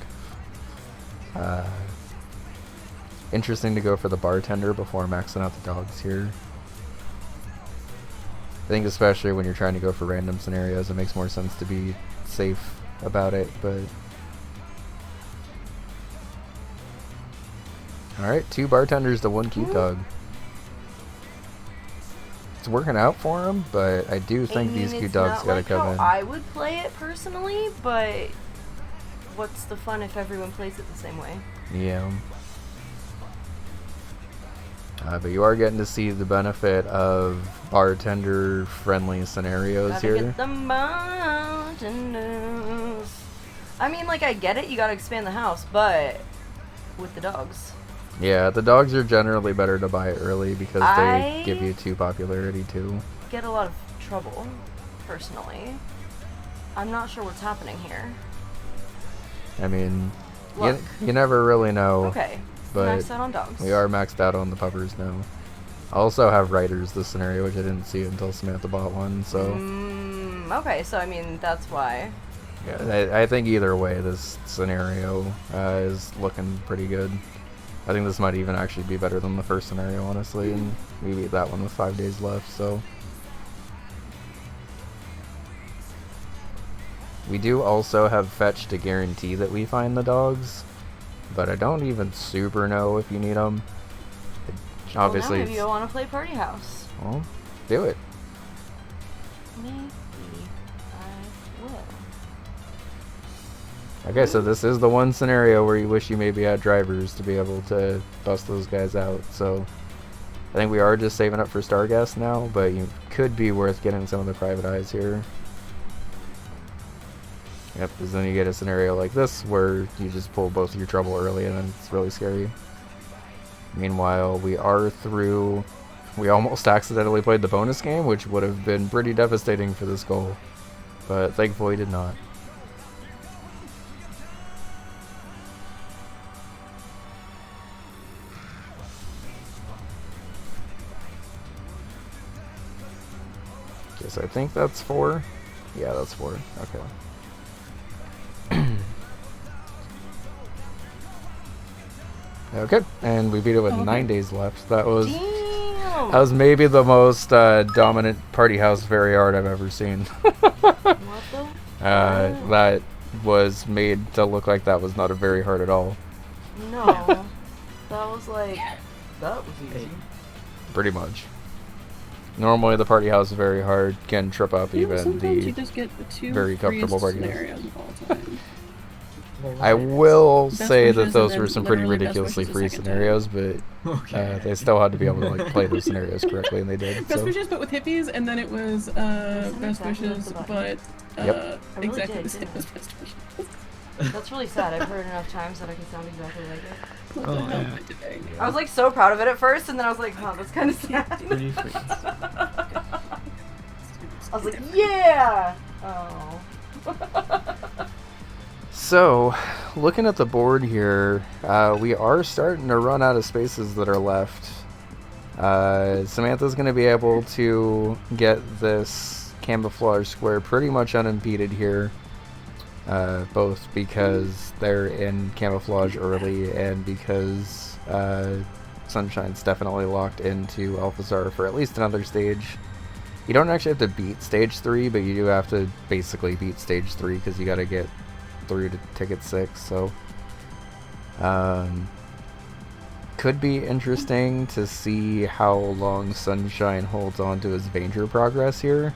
Speaker 1: Interesting to go for the bartender before maxing out the dogs here. I think especially when you're trying to go for random scenarios, it makes more sense to be safe about it, but... Alright, 2 bartenders to 1 cute dog. It's working out for him, but I do think these cute dogs gotta come in.
Speaker 4: I would play it personally, but what's the fun if everyone plays it the same way?
Speaker 1: Yeah. But you are getting to see the benefit of bartender-friendly scenarios here.
Speaker 4: Get the bartenders. I mean, like, I get it, you gotta expand the house, but with the dogs.
Speaker 1: Yeah, the dogs are generally better to buy early because they give you 2 popularity too.
Speaker 4: Get a lot of trouble, personally. I'm not sure what's happening here.
Speaker 1: I mean,
Speaker 4: Look.
Speaker 1: you never really know.
Speaker 4: Okay,
Speaker 1: but
Speaker 4: maxed out on dogs.
Speaker 1: We are maxed out on the puppers now. I also have Riders this scenario, which I didn't see until Samantha bought one, so...
Speaker 4: Okay, so I mean, that's why.
Speaker 1: Yeah, I think either way, this scenario is looking pretty good. I think this might even actually be better than the first scenario, honestly, and we beat that one with 5 days left, so... We do also have Fetch to guarantee that we find the dogs, but I don't even super know if you need them. Obviously,
Speaker 4: well, now maybe you want to play Party House.
Speaker 1: Well, do it.
Speaker 4: Maybe I will.
Speaker 1: Okay, so this is the one scenario where you wish you maybe had drivers to be able to bust those guys out, so... I think we are just saving up for Starguest now, but you could be worth getting some of the private eyes here. Yep, because then you get a scenario like this where you just pull both of your trouble early and then it's really scary. Meanwhile, we are through... We almost accidentally played the bonus game, which would have been pretty devastating for this goal. But thankfully did not. Guess I think that's 4. Yeah, that's 4. Okay. Okay, and we beat it with 9 days left. That was maybe the most dominant party house very hard I've ever seen.
Speaker 4: What the?
Speaker 1: That was made to look like that was not a very hard at all.
Speaker 4: No, that was like that was easy.
Speaker 1: Pretty much. Normally the party house is very hard, can trip up even
Speaker 2: sometimes
Speaker 1: the
Speaker 2: you just get the 2
Speaker 1: very comfortable party house.
Speaker 2: scenarios of all time.
Speaker 1: I will say that
Speaker 2: wishes
Speaker 1: those
Speaker 2: and
Speaker 1: were
Speaker 2: then
Speaker 1: some pretty
Speaker 2: literally best
Speaker 1: ridiculously
Speaker 2: wishes the
Speaker 1: free
Speaker 2: second
Speaker 1: scenarios, but they still had to be able to like play those scenarios correctly, and they did.
Speaker 2: Best
Speaker 1: So.
Speaker 2: wishes, but with hippies, and then it was best wishes, but
Speaker 1: Yep.
Speaker 2: exactly
Speaker 4: did,
Speaker 2: the same
Speaker 4: didn't
Speaker 2: as
Speaker 4: I?
Speaker 2: best wishes.
Speaker 4: That's really sad. I've heard enough times that I can sound exactly like it.
Speaker 2: What
Speaker 3: Oh,
Speaker 2: the hell
Speaker 3: yeah.
Speaker 2: am I doing?
Speaker 4: I was like so proud of it at first, and then I was like, oh, that's kind of sad.
Speaker 3: Pretty free.
Speaker 4: I was like, yeah! Oh.
Speaker 1: So, looking at the board here, we are starting to run out of spaces that are left. Samantha's going to be able to get this camouflage square pretty much unimpeded here, both because they're in camouflage early and because Sunshine's definitely locked into Alphazar for at least another stage. You don't actually have to beat stage 3, but you do have to basically beat stage 3 because you got to get through to ticket 6, so could be interesting to see how long Sunshine holds on to his Vanger progress here,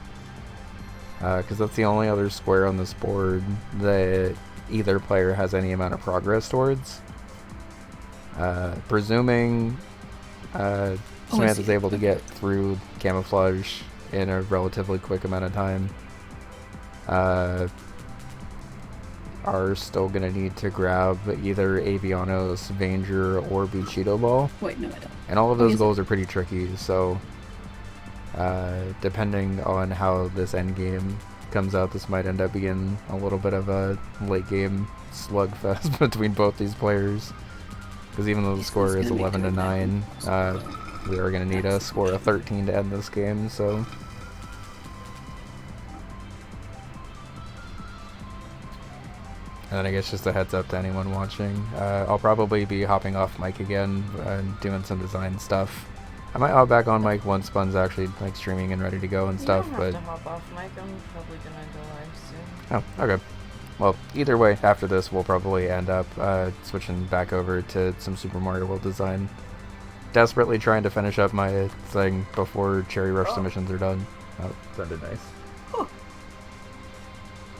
Speaker 1: because that's the only other square on this board that either player has any amount of progress towards. Presuming Samantha's able to get through camouflage in a relatively quick amount of time, are still going to need to grab either Avianos, Vanger, or Bushido Ball.
Speaker 2: Wait, no, I don't.
Speaker 1: And all of those goals are pretty tricky, so depending on how this end game comes out, this might end up being a little bit of a late game slugfest between both these players. Because even though the score is 11-9, we are going to need a score of 13 to end this game, so... And then I guess just a heads up to anyone watching, I'll probably be hopping off mic again and doing some design stuff I might hop back on mic once Bun's actually like streaming and ready to go and stuff,
Speaker 4: you don't
Speaker 1: but
Speaker 4: have to hop off mic. I'm probably gonna go live soon.
Speaker 1: oh, okay. Well, either way, after this, we'll probably end up switching back over to some Super Mario World design. Desperately trying to finish up my thing before Cherry Rush submissions are done. Oh, sounded nice.
Speaker 4: Oh.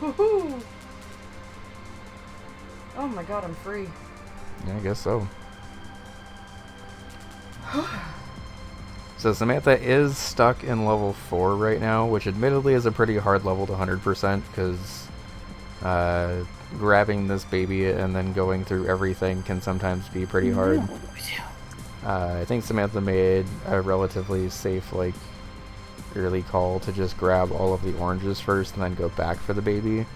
Speaker 4: Woohoo! Oh my god, I'm free.
Speaker 1: Yeah, I guess so. So Samantha is stuck in level 4 right now, which admittedly is a pretty hard level to 100% because grabbing this baby and then going through everything can sometimes be pretty hard. I think Samantha made a relatively safe, like, early call to just grab all of the oranges first and then go back for the baby,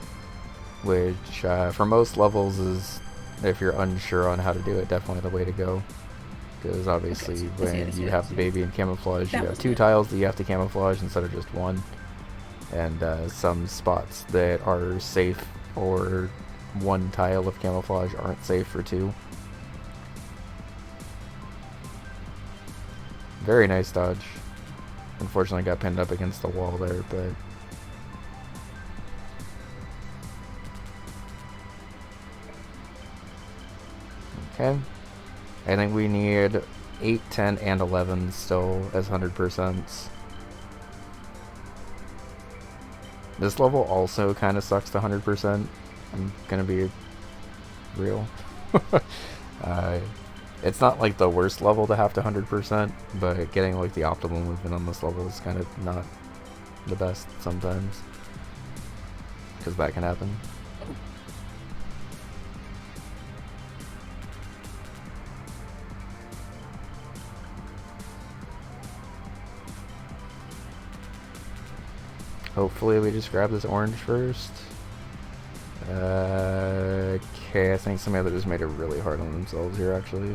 Speaker 1: which for most levels is, if you're unsure on how to do it, definitely the way to go. Because obviously when you have the baby in camouflage, you have 2 tiles that you have to camouflage instead of just 1. And some spots that are safe for 1 tile of camouflage aren't safe for 2. Very nice dodge. Unfortunately got pinned up against the wall there, but... Okay. I think we need 8, 10, and 11 still as 100%. This level also kind of sucks to 100%. I'm gonna be real. It's not like the worst level to have to 100%, but getting like the optimal movement on this level is kind of not the best sometimes. Because that can happen. Hopefully we just grab this orange first. Okay, I think somebody just made it really hard on themselves here, actually.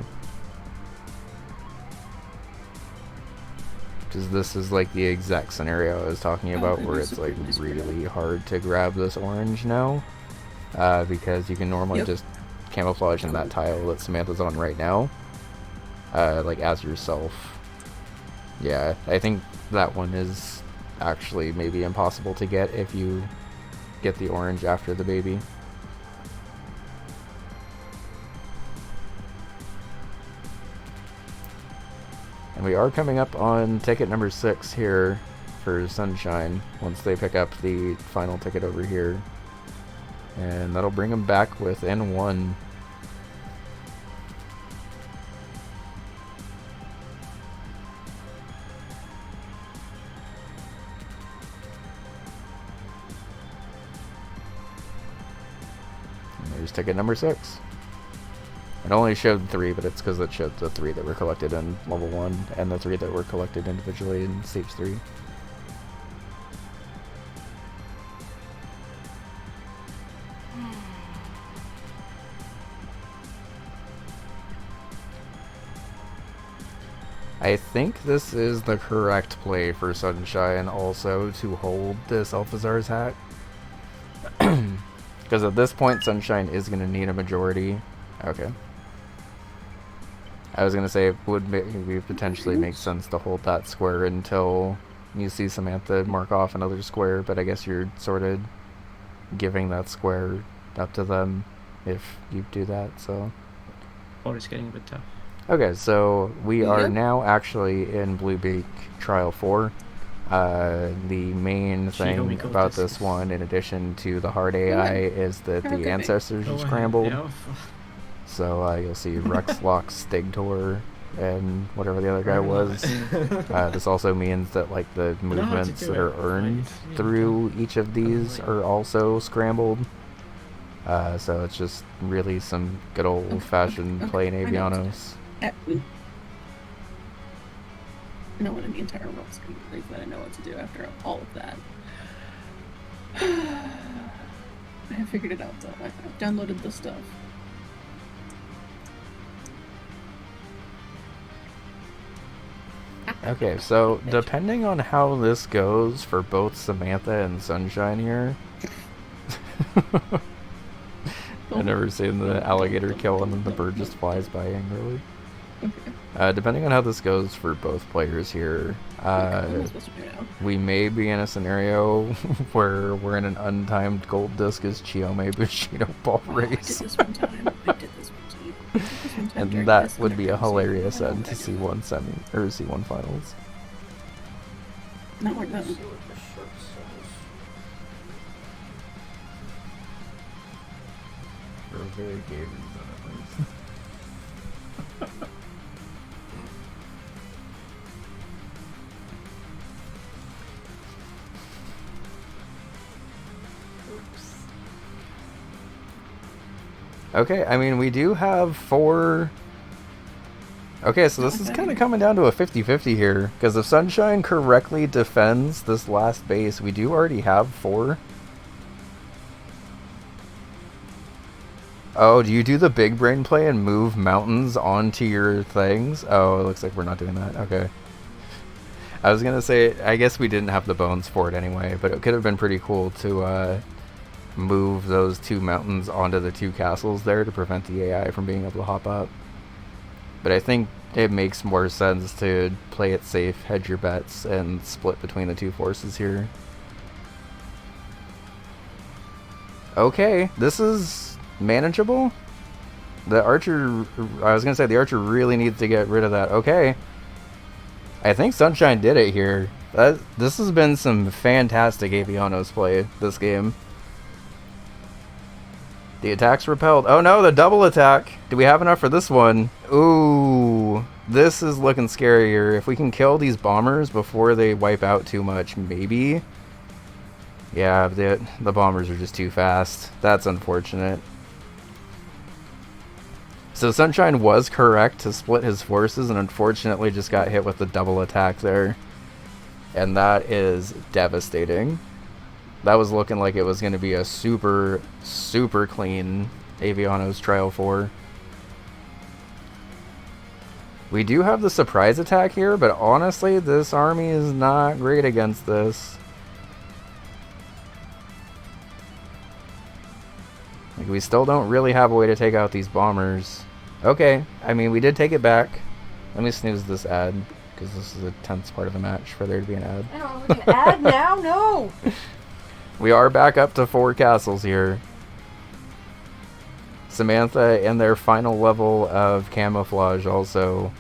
Speaker 1: Because this is like the exact scenario I was talking about, where it's like really hard to grab this orange now. Because you can normally just camouflage in that tile that Samantha's on right now. Like as yourself. Yeah, I think that one is actually maybe impossible to get if you get the orange after the baby. And we are coming up on ticket number 6 here for Sunshine, once they pick up the final ticket over here. And that'll bring them back with N1. There's ticket number 6. It only showed 3, but it's because it showed the 3 that were collected in level 1 and the 3 that were collected individually in stage 3. I think this is the correct play for Sunshine also to hold this Alphazar's hat. Because at this point, Sunshine is going to need a majority. Okay. I was going to say it would maybe potentially make sense to hold that square until you see Samantha mark off another square, but I guess you're sort of giving that square up to them if you do that, so...
Speaker 3: Or it's getting a bit tough.
Speaker 1: Okay, so we are now actually in Blue Beak Trial 4. The main thing about this one, in addition to the hard AI, is that the ancestors are scrambled. So you'll see Rex, Lox, Stigtor, and whatever the other guy was. This also means that like the movements that are earned through each of these are also scrambled. So it's just really some good old-fashioned plain Avianos.
Speaker 2: I know what the entire world's going to believe that I know what to do after all of that. I have figured it out though. I've downloaded the stuff.
Speaker 1: Okay, so depending on how this goes for both Samantha and Sunshine here... I've never seen the alligator kill and then the bird just flies by angrily.
Speaker 2: Okay.
Speaker 1: Depending on how this goes for both players here,
Speaker 2: What am I supposed to do now?
Speaker 1: we may be in a scenario where we're in an untimed gold disc as Chiome Bushido ball
Speaker 2: Oh,
Speaker 1: race.
Speaker 2: I did this one time.
Speaker 1: And
Speaker 2: during
Speaker 1: that
Speaker 2: this
Speaker 1: would be a
Speaker 2: underground
Speaker 1: hilarious
Speaker 2: scene.
Speaker 1: end to C1 semi or C1 finals.
Speaker 2: Not like that.
Speaker 1: For a very gay reason, at least. Okay, I mean, we do have 4... Okay, so this is kind of coming down to a 50-50 here, because if Sunshine correctly defends this last base, we do already have 4. Oh, do you do the big brain play and move mountains onto your things? Oh, it looks like we're not doing that. Okay. I was gonna say, I guess we didn't have the bones for it anyway, but it could have been pretty cool to move those 2 mountains onto the 2 castles there to prevent the AI from being able to hop up. But I think it makes more sense to play it safe, hedge your bets, and split between the 2 forces here. Okay, this is manageable. The archer, I was gonna say, the archer really needs to get rid of that. Okay. I think Sunshine did it here. This has been some fantastic Avianos play this game. The attack's repelled. Oh no, the double attack. Do we have enough for this one? Ooh, this is looking scarier. If we can kill these bombers before they wipe out too much, maybe. Yeah, the bombers are just too fast. That's unfortunate. So Sunshine was correct to split his forces and unfortunately just got hit with the double attack there. And that is devastating. That was looking like it was going to be a super, super clean Avianos Trial 4. We do have the surprise attack here, but honestly, this army is not great against this. Like, we still don't really have a way to take out these bombers. Okay, I mean, we did take it back. Let me snooze this ad, because this is a tense part of the match for there to be an ad.
Speaker 4: I don't know, we can add now? No!
Speaker 1: We are back up to 4 castles here. Samantha and their final level of camouflage also.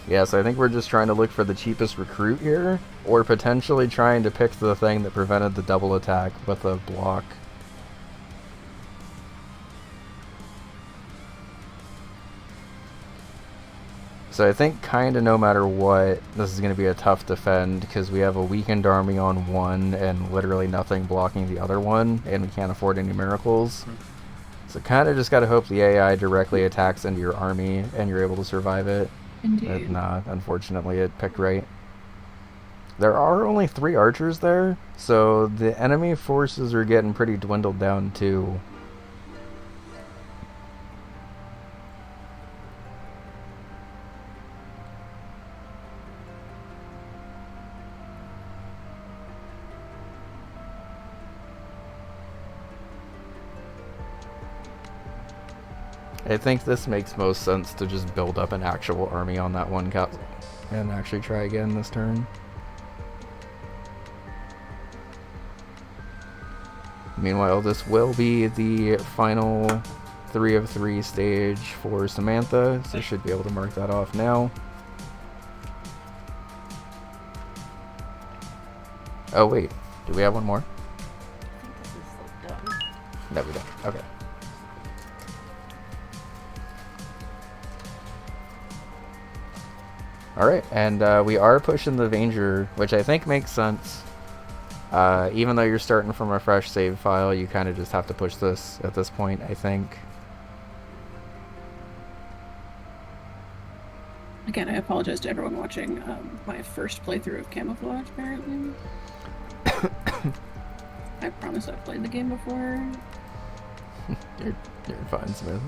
Speaker 1: Yes, I think we're just trying to look for the cheapest recruit here, or potentially trying to pick the thing that prevented the double attack with a block. So I think kind of no matter what, this is going to be a tough defend because we have a weakened army on one and literally nothing blocking the other one, and we can't afford any miracles. So kind of just got to hope the AI directly attacks into your army and you're able to survive it.
Speaker 2: Indeed.
Speaker 1: But nah, unfortunately it picked right. There are only 3 archers there, so the enemy forces are getting pretty dwindled down too. I think this makes most sense to just build up an actual army on that one castle and actually try again this turn. Meanwhile, this will be the final 3 of 3 stage for Samantha, so should be able to mark that off now. Oh wait, do we have one more?
Speaker 4: I think this is like done.
Speaker 1: No, we don't. Okay. Alright, and we are pushing the Vanger, which I think makes sense. Even though you're starting from a fresh save file, you kind of just have to push this at this point, I think.
Speaker 2: Again, I apologize to everyone watching my first playthrough of Camouflage, apparently. I promise I've played the game before.
Speaker 1: You're fine, Smith.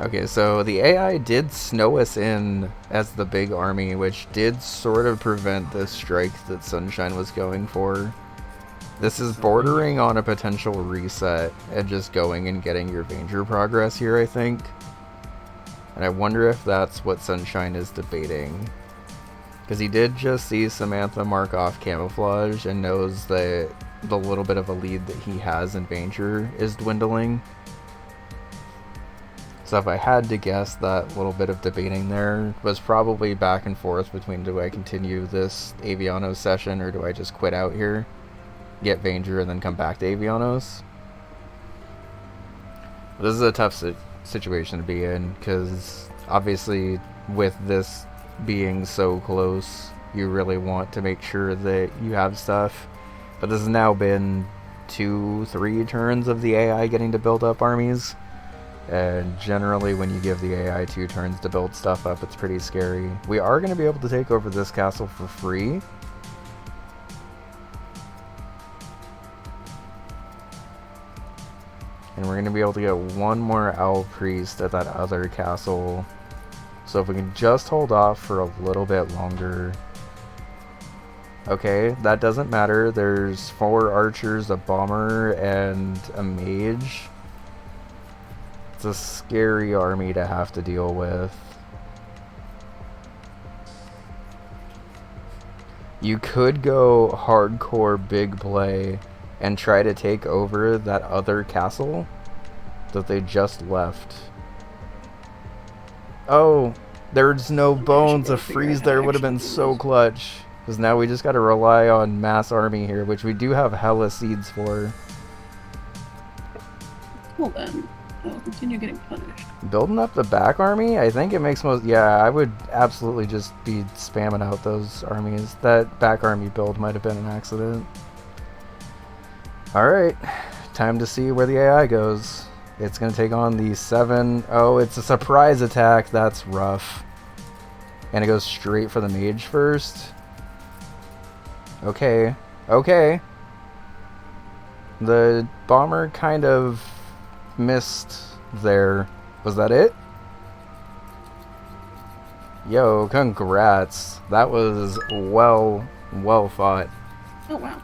Speaker 1: Okay, so the AI did snow us in as the big army, which did sort of prevent the strike that Sunshine was going for. This is bordering on a potential reset and just going and getting your Vanger progress here, I think. And I wonder if that's what Sunshine is debating. Because he did just see Samantha mark off Camouflage and knows that the little bit of a lead that he has in Vanger is dwindling. So if I had to guess, that little bit of debating there was probably back and forth between, do I continue this Avianos session or do I just quit out here, get Vanger, and then come back to Avianos? This is a tough situation to be in, because obviously with this being so close, you really want to make sure that you have stuff. But this has now been 2-3 turns of the AI getting to build up armies. And generally when you give the AI 2 turns to build stuff up, it's pretty scary. We are going to be able to take over this castle for free. And we're going to be able to get one more Owl Priest at that other castle. So if we can just hold off for a little bit longer. Okay, that doesn't matter. There's 4 archers, a bomber, and a mage. It's a scary army to have to deal with. You could go hardcore big play and try to take over that other castle that they just left. Oh, there's no bones. A freeze there would have been so clutch. Because now we just got to rely on mass army here, which we do have hella seeds for.
Speaker 2: Well then, I'll continue getting punished.
Speaker 1: Building up the back army, I think it makes most... Yeah, I would absolutely just be spamming out those armies. That back army build might have been an accident. Alright, time to see where the AI goes. It's going to take on the 7... Oh, it's a surprise attack. That's rough. And it goes straight for the mage first. Okay, okay. The bomber kind of missed there. Was that it? Yo, congrats. That was well fought.
Speaker 2: Oh, wow.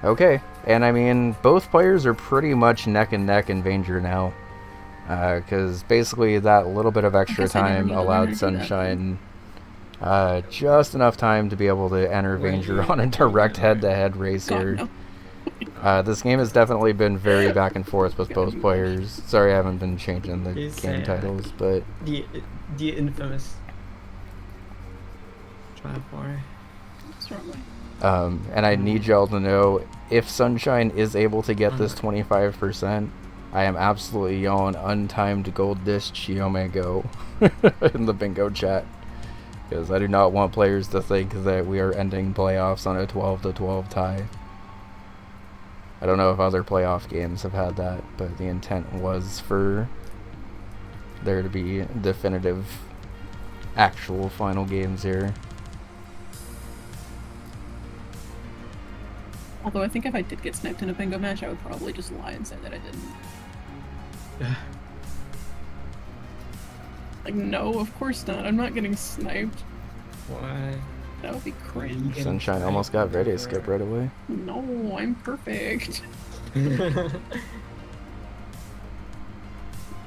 Speaker 1: Okay, and I mean, both players are pretty much neck and neck in Vanger now. Because basically that little bit of extra time allowed Sunshine just enough time to be able to enter Vanger on a direct head-to-head race here. This game has definitely been very back and forth with both players. Sorry I haven't been changing the game titles, but...
Speaker 3: The infamous Trial
Speaker 1: and I need y'all to know, if Sunshine is able to get this 25%, I am absolutely yelling untimed gold disc Chiome go in the bingo chat. Because I do not want players to think that we are ending playoffs on a 12-12 tie. I don't know if other playoff games have had that, but the intent was for there to be definitive, actual final games here.
Speaker 2: Although I think if I did get sniped in a bingo match, I would probably just lie and say that I didn't. Like, no, of course not. I'm not getting sniped.
Speaker 3: Why?
Speaker 2: That would be cringe.
Speaker 1: Sunshine almost got ready to skip right away.
Speaker 2: No, I'm perfect. I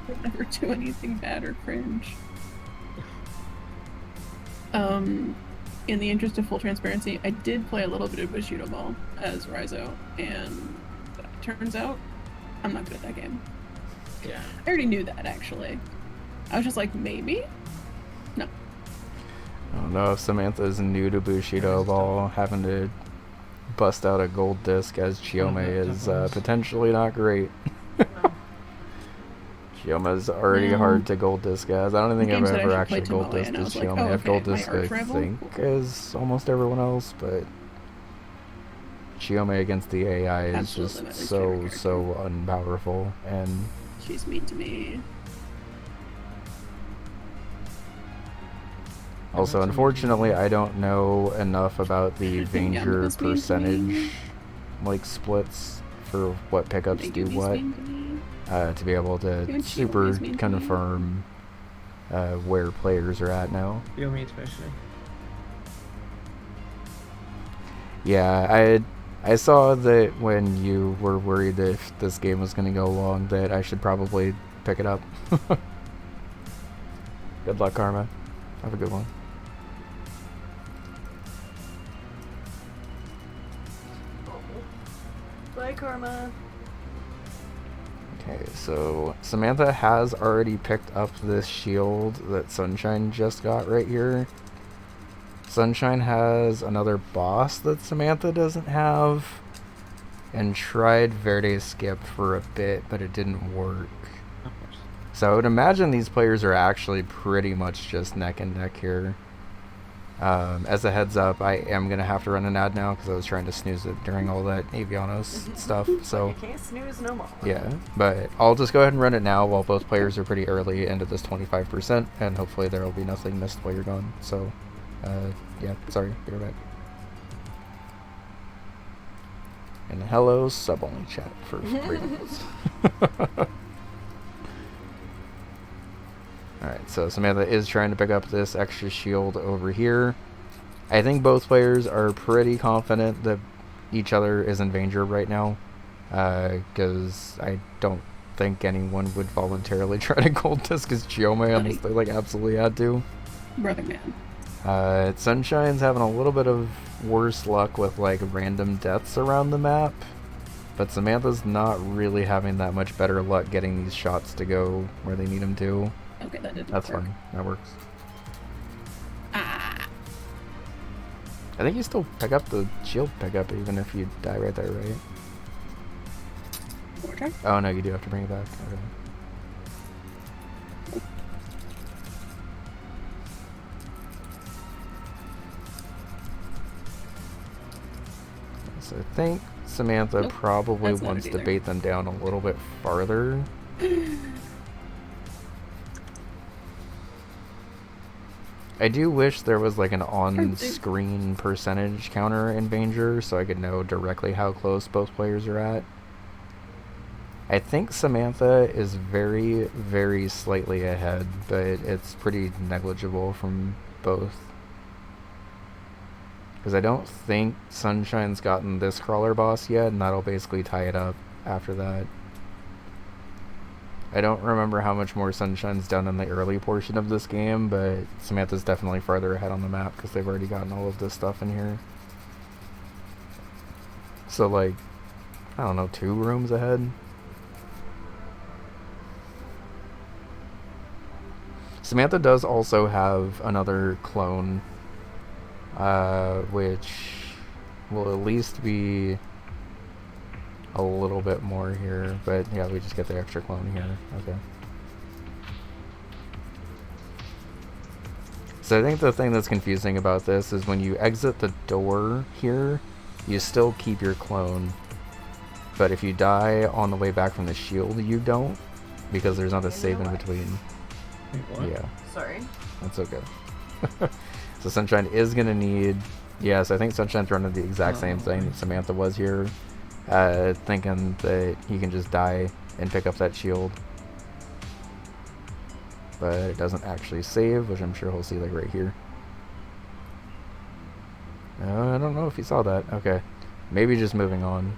Speaker 2: would never do anything bad or cringe. In the interest of full transparency, I did play a little bit of Bushido Ball as Raizo, and turns out I'm not good at that game.
Speaker 3: Yeah.
Speaker 2: I already knew that, actually. I was just like, maybe? No.
Speaker 1: I don't know if Samantha's new to Bushido Ball, having to bust out a gold disc as Chiome is potentially not great. Chiome's already hard to gold disc as. I don't think I've ever actually gold disc as Chiome. I have gold disc, I think, as almost everyone else, but Chiome against the AI is just so unpowerful, and
Speaker 2: she's mean to me.
Speaker 1: Also, unfortunately, I don't know enough about the Vanger percentage, like, splits for what pickups do what, to be able to super confirm where players are at now.
Speaker 3: You me especially.
Speaker 1: Yeah, I saw that when you were worried if this game was going to go long, that I should probably pick it up. Good luck, Karma. Have a good one.
Speaker 4: Bye, Karma.
Speaker 1: Okay, so Samantha has already picked up this shield that Sunshine just got right here. Sunshine has another boss that Samantha doesn't have, and tried Verde Skip for a bit, but it didn't work. So I would imagine these players are actually pretty much just neck and neck here. As a heads up, I am going to have to run an ad now because I was trying to snooze it during all that Avianos stuff. So
Speaker 4: you can't snooze no more.
Speaker 1: Yeah, but I'll just go ahead and run it now while both players are pretty early into this 25%, and hopefully there will be nothing missed while you're gone. So, yeah, sorry, be right back. And hello, sub-only chat for 3 minutes. Alright, so Samantha is trying to pick up this extra shield over here. I think both players are pretty confident that each other is in danger right now, because I don't think anyone would voluntarily try to gold disc as Chiome unless they like absolutely had to.
Speaker 2: Brother man.
Speaker 1: Sunshine's having a little bit of worse luck with like random deaths around the map, but Samantha's not really having that much better luck getting these shots to go where they need them to.
Speaker 2: Okay, that didn't
Speaker 1: That's
Speaker 2: work.
Speaker 1: fine. That works.
Speaker 2: Ah.
Speaker 1: I think you still pick up the shield pickup even if you die right there, right?
Speaker 2: More time?
Speaker 1: Oh no, you do have to bring it back. Okay. So I think Samantha
Speaker 2: Nope,
Speaker 1: probably
Speaker 2: that's not
Speaker 1: wants
Speaker 2: it
Speaker 1: to
Speaker 2: either.
Speaker 1: bait them down a little bit farther. I do wish there was like an on-screen percentage counter in Danger so I could know directly how close both players are at. I think Samantha is very, very slightly ahead, but it's pretty negligible from both. Because I don't think Sunshine's gotten this crawler boss yet, and that'll basically tie it up after that. I don't remember how much more Sunshine's done in the early portion of this game, but Samantha's definitely farther ahead on the map because they've already gotten all of this stuff in here. So like, I don't know, 2 rooms ahead? Samantha does also have another clone, which will at least be a little bit more here, but yeah, we just get the extra clone here. Okay. So I think the thing that's confusing about this is when you exit the door here, you still keep your clone, but if you die on the way back from the shield, you don't, because there's not a save in between.
Speaker 3: Wait, what?
Speaker 1: Yeah,
Speaker 4: Sorry.
Speaker 1: that's okay. So Sunshine is gonna need, yes, I think Sunshine's running the exact same thing that Samantha was here, thinking that he can just die and pick up that shield, but it doesn't actually save, which I'm sure he'll see like right here. I don't know if he saw that. Okay, maybe just moving on.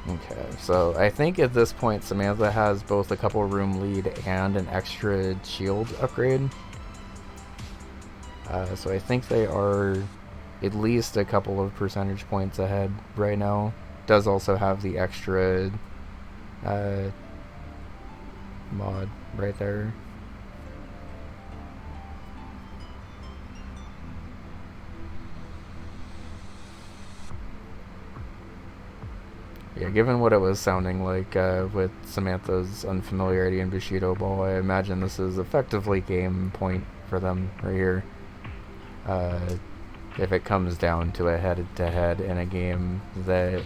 Speaker 1: Okay, so I think at this point Samantha has both a couple room lead and an extra shield upgrade. So I think they are at least a couple of percentage points ahead right now. Does also have the extra mod right there. Yeah, given what it was sounding like with Samantha's unfamiliarity in Bushido Ball, I imagine this is effectively game point for them right here. If it comes down to a head-to-head in a game that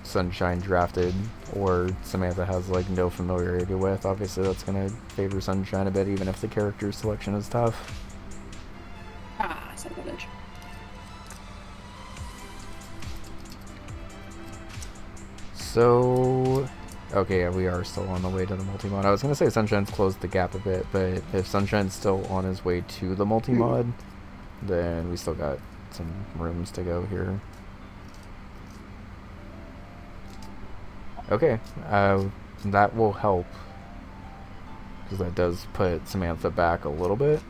Speaker 1: Sunshine drafted or Samantha has like no familiarity with, obviously that's going to favor Sunshine a bit, even if the character selection is tough.
Speaker 2: Ah, son of a bitch.
Speaker 1: So, okay, yeah, we are still on the way to the multi-mod. I was going to say Sunshine's closed the gap a bit, but if Sunshine's still on his way to the multi-mod, then we still got some rooms to go here. Okay, that will help, because that does put Samantha back a little bit.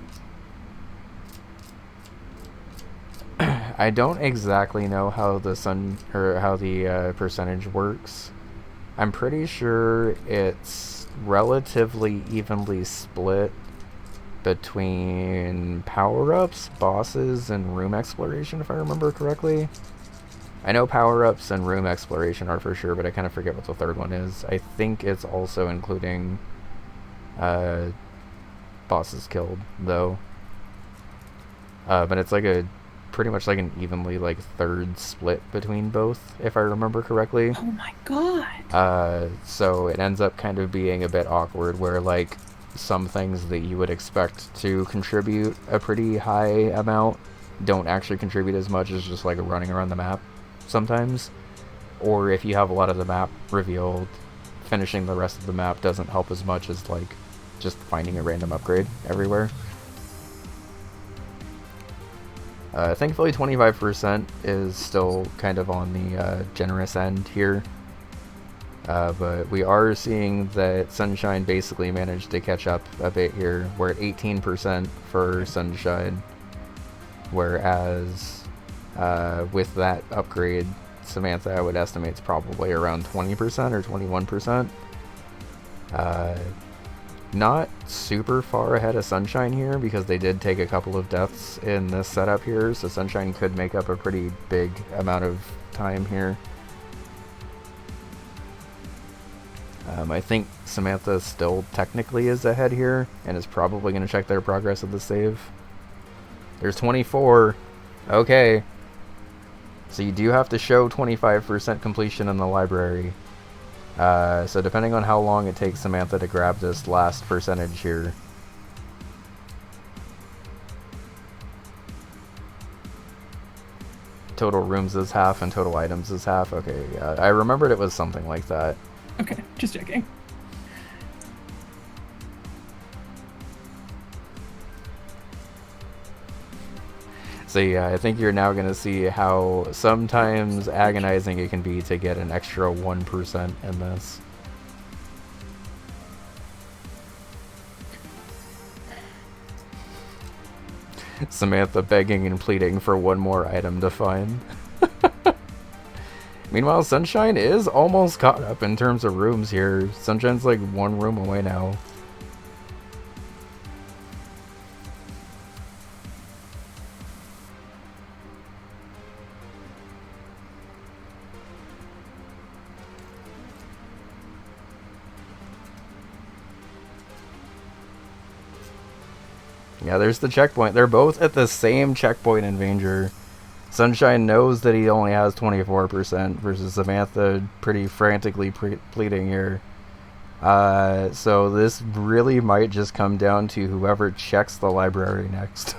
Speaker 1: I don't exactly know how the percentage works. I'm pretty sure it's relatively evenly split between power-ups, bosses, and room exploration, if I remember correctly. I know power-ups and room exploration are for sure, but I kind of forget what the third one is. I think it's also including bosses killed, though. But it's like pretty much like an evenly third split between both, if I remember correctly.
Speaker 2: Oh my god.
Speaker 1: So it ends up kind of being a bit awkward where some things that you would expect to contribute a pretty high amount don't actually contribute as much as just running around the map sometimes. Or if you have a lot of the map revealed, finishing the rest of the map doesn't help as much as just finding a random upgrade everywhere. Thankfully 25% is still kind of on the generous end here. But we are seeing that Sunshine basically managed to catch up a bit here. We're at 18% for Sunshine, whereas with that upgrade, Samantha, I would estimate, is probably around 20% or 21%. Not super far ahead of Sunshine here, because they did take a couple of deaths in this setup here, so Sunshine could make up a pretty big amount of time here. I think Samantha still technically is ahead here, and is probably going to check their progress of the save. There's 24. Okay. So you do have to show 25% completion in the library. So depending on how long it takes Samantha to grab this last percentage here. Total rooms is half and total items is half. Okay, yeah, I remembered it was something like that.
Speaker 2: Okay, just checking.
Speaker 1: So yeah, I think you're now going to see how sometimes agonizing it can be to get an extra 1% in this. Samantha begging and pleading for one more item to find. Meanwhile, Sunshine is almost caught up in terms of rooms here. Sunshine's one room away now. Yeah, there's the checkpoint. They're both at the same checkpoint in Vanger. Sunshine knows that he only has 24% versus Samantha pretty frantically pleading here. So this really might just come down to whoever checks the library next.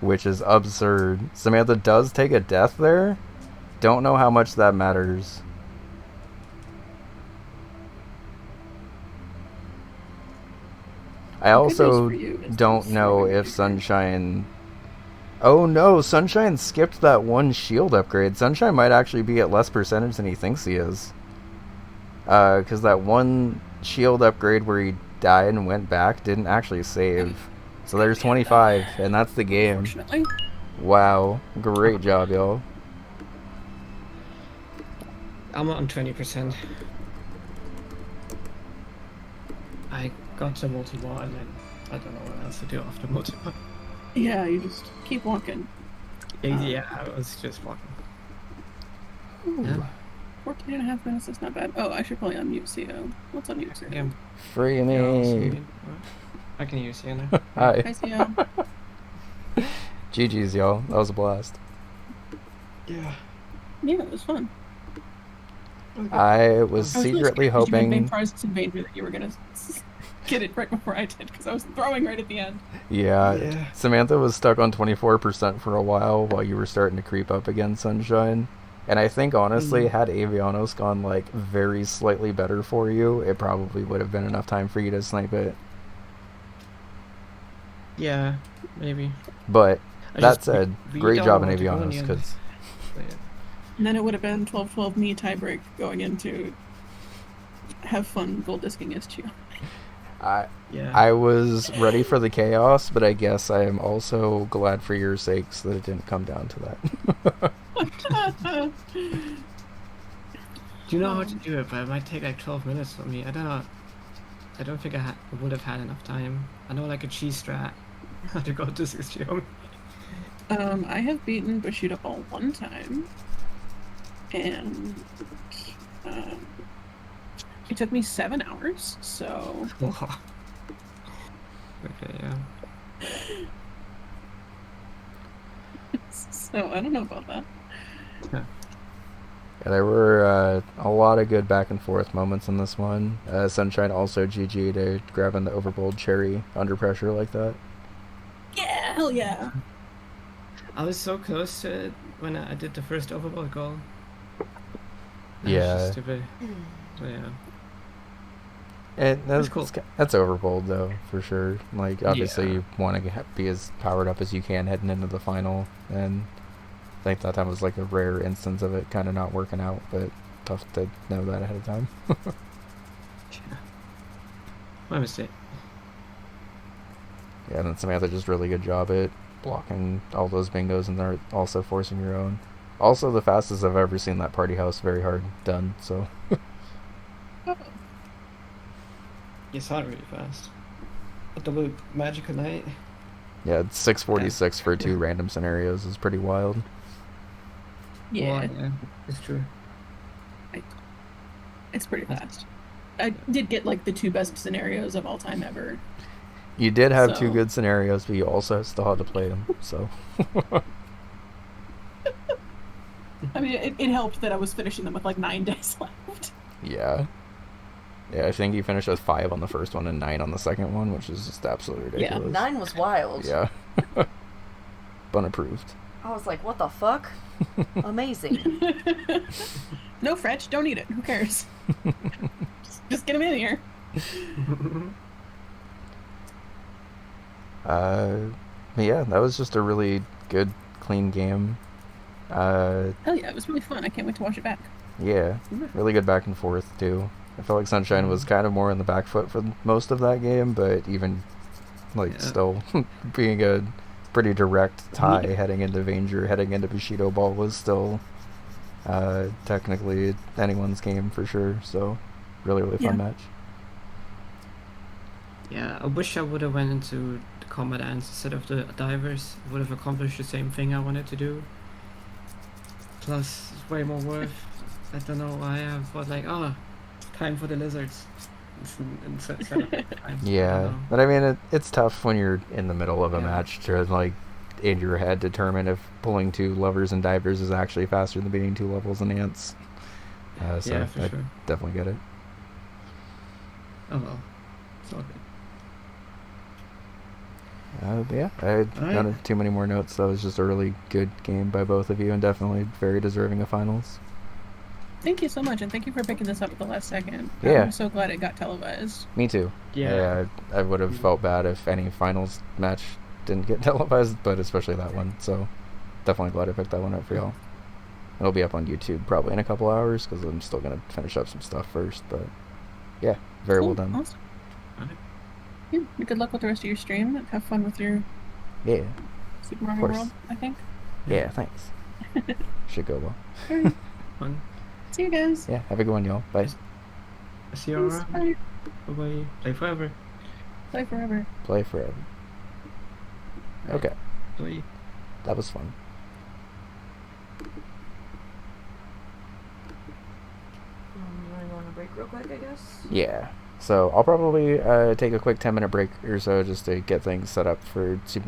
Speaker 1: Which is absurd. Samantha does take a death there. Don't know how much that matters. I also don't know if Sunshine... Oh no, Sunshine skipped that one shield upgrade. Sunshine might actually be at less percentage than he thinks he is. Because that one shield upgrade where he died and went back didn't actually save. So there's 25, and that's the game. Wow, great job, y'all.
Speaker 3: I'm on 20%. I got the multi-ball and then I don't know what else to do after multi-ball.
Speaker 2: Yeah, you just keep walking.
Speaker 3: Yeah, I was just walking. Yeah.
Speaker 2: 14 and a half minutes, that's not bad. Oh, I should probably unmute CO. What's unmute CO?
Speaker 3: Yeah.
Speaker 1: Free me.
Speaker 3: I can use CO now.
Speaker 1: Hi.
Speaker 2: Hi, CO.
Speaker 1: GG's, y'all. That was a blast.
Speaker 3: Yeah.
Speaker 2: Yeah, it was fun.
Speaker 1: I was secretly hoping...
Speaker 2: You had prizes in Vanger that you were going to get it right before I did, because I was throwing right at the end.
Speaker 1: Yeah. Samantha was stuck on 24% for a while you were starting to creep up again, Sunshine. And I think, honestly, had Avianos gone, like, very slightly better for you, it probably would have been enough time for you to snipe it.
Speaker 3: Yeah, maybe.
Speaker 1: But,
Speaker 3: I
Speaker 1: that
Speaker 3: just
Speaker 1: said,
Speaker 3: we
Speaker 1: great
Speaker 3: don't
Speaker 1: job
Speaker 3: know
Speaker 1: in
Speaker 3: what to go in the
Speaker 1: Avianos,
Speaker 3: end.
Speaker 1: because...
Speaker 3: Yeah.
Speaker 2: And then it would have been 12-12 me tiebreak going into have fun gold disking SGO.
Speaker 1: I was ready for the chaos, but I guess I am also glad for your sakes that it didn't come down to that.
Speaker 3: Do you know how to do it? But it might take like 12 minutes for me. I don't know. I don't think I would have had enough time. I know like a cheese strat how to go to 60.
Speaker 2: I have beaten Bushido Ball one time, and it took me 7 hours. So.
Speaker 3: Okay, yeah.
Speaker 2: So I don't know about that.
Speaker 1: Yeah, there were a lot of good back and forth moments in this one. Sunshine also GG to grabbing the overbold cherry under pressure like that.
Speaker 2: Yeah, hell yeah.
Speaker 3: I was so close to it when I did the first overboard goal.
Speaker 1: Yeah.
Speaker 3: That was just stupid. So yeah.
Speaker 1: That's
Speaker 3: cool.
Speaker 1: That's overbold though, for sure. Like, obviously, you want to be as powered up as you can heading into the final, and I think that time was like a rare instance of it kind of not working out, but tough to know that ahead of time.
Speaker 3: Yeah. My mistake.
Speaker 1: Yeah, and then Samantha just really good job at blocking all those bingos, and they're also forcing your own. Also, the fastest I've ever seen that party house very hard done, so...
Speaker 3: You saw it really fast. A double magical night.
Speaker 1: Yeah, it's 646 for 2 random scenarios is pretty wild.
Speaker 2: Yeah.
Speaker 3: Well, yeah, it's true.
Speaker 2: It's pretty fast. I did get like the 2 best scenarios of all time ever.
Speaker 1: You did have 2 good scenarios, but you also still had to play them, so...
Speaker 2: I mean, it helped that I was finishing them with like 9 days left.
Speaker 1: Yeah. Yeah, I think you finished with 5 on the first one and 9 on the second one, which is just absolutely ridiculous.
Speaker 4: Yeah, 9 was wild.
Speaker 1: Yeah. Unapproved.
Speaker 4: I was like, what the fuck? Amazing.
Speaker 2: No, Fretch, don't eat it. Who cares? just get him in here.
Speaker 1: Yeah, that was just a really good, clean game.
Speaker 2: Hell yeah, it was really fun. I can't wait to watch it back.
Speaker 1: Yeah, really good back and forth, too. I felt like Sunshine was kind of more in the back foot for most of that game, but even, like, still being a pretty direct tie heading into Vanger, heading into Bushido Ball was still technically anyone's game for sure, so really, really fun match.
Speaker 3: Yeah, I wish I would have went into the combat ends instead of the divers. Would have accomplished the same thing I wanted to do. Plus, it's way more worth. I don't know why I thought like, time for the lizards.
Speaker 1: Yeah, but I mean, it's tough when you're in the middle of a match to like in your head determine if pulling 2 lovers and divers is actually faster than beating 2 levels and ants. So
Speaker 3: yeah, for sure.
Speaker 1: Definitely get it.
Speaker 3: Oh well, it's all good.
Speaker 1: But yeah, I had not too many more notes. That was just a really good game by both of you, and definitely very deserving of finals.
Speaker 2: Thank you so much, and thank you for picking this up at the last second.
Speaker 1: Yeah.
Speaker 2: I'm so glad it got televised.
Speaker 1: Me too. Yeah, I would have felt bad if any finals match didn't get televised, but especially that one. So definitely glad I picked that one up for y'all. It'll be up on YouTube probably in a couple hours because I'm still going to finish up some stuff first. But yeah, very well done.
Speaker 2: Awesome. Yeah, good luck with the rest of your stream. Have fun with your Super Mario World, I think.
Speaker 1: Yeah, thanks. Should go well.
Speaker 2: Alright.
Speaker 3: Fun.
Speaker 2: See you guys.
Speaker 1: Yeah, have a good one, y'all. Bye.
Speaker 3: See you around. Bye. Bye. Play forever.
Speaker 2: Play forever.
Speaker 1: Play forever. Okay.
Speaker 3: Bye.
Speaker 1: That was fun.
Speaker 4: You want to go on a break real quick, I guess?
Speaker 1: Yeah. So I'll probably take a quick 10-minute break or so just to get things set up for Super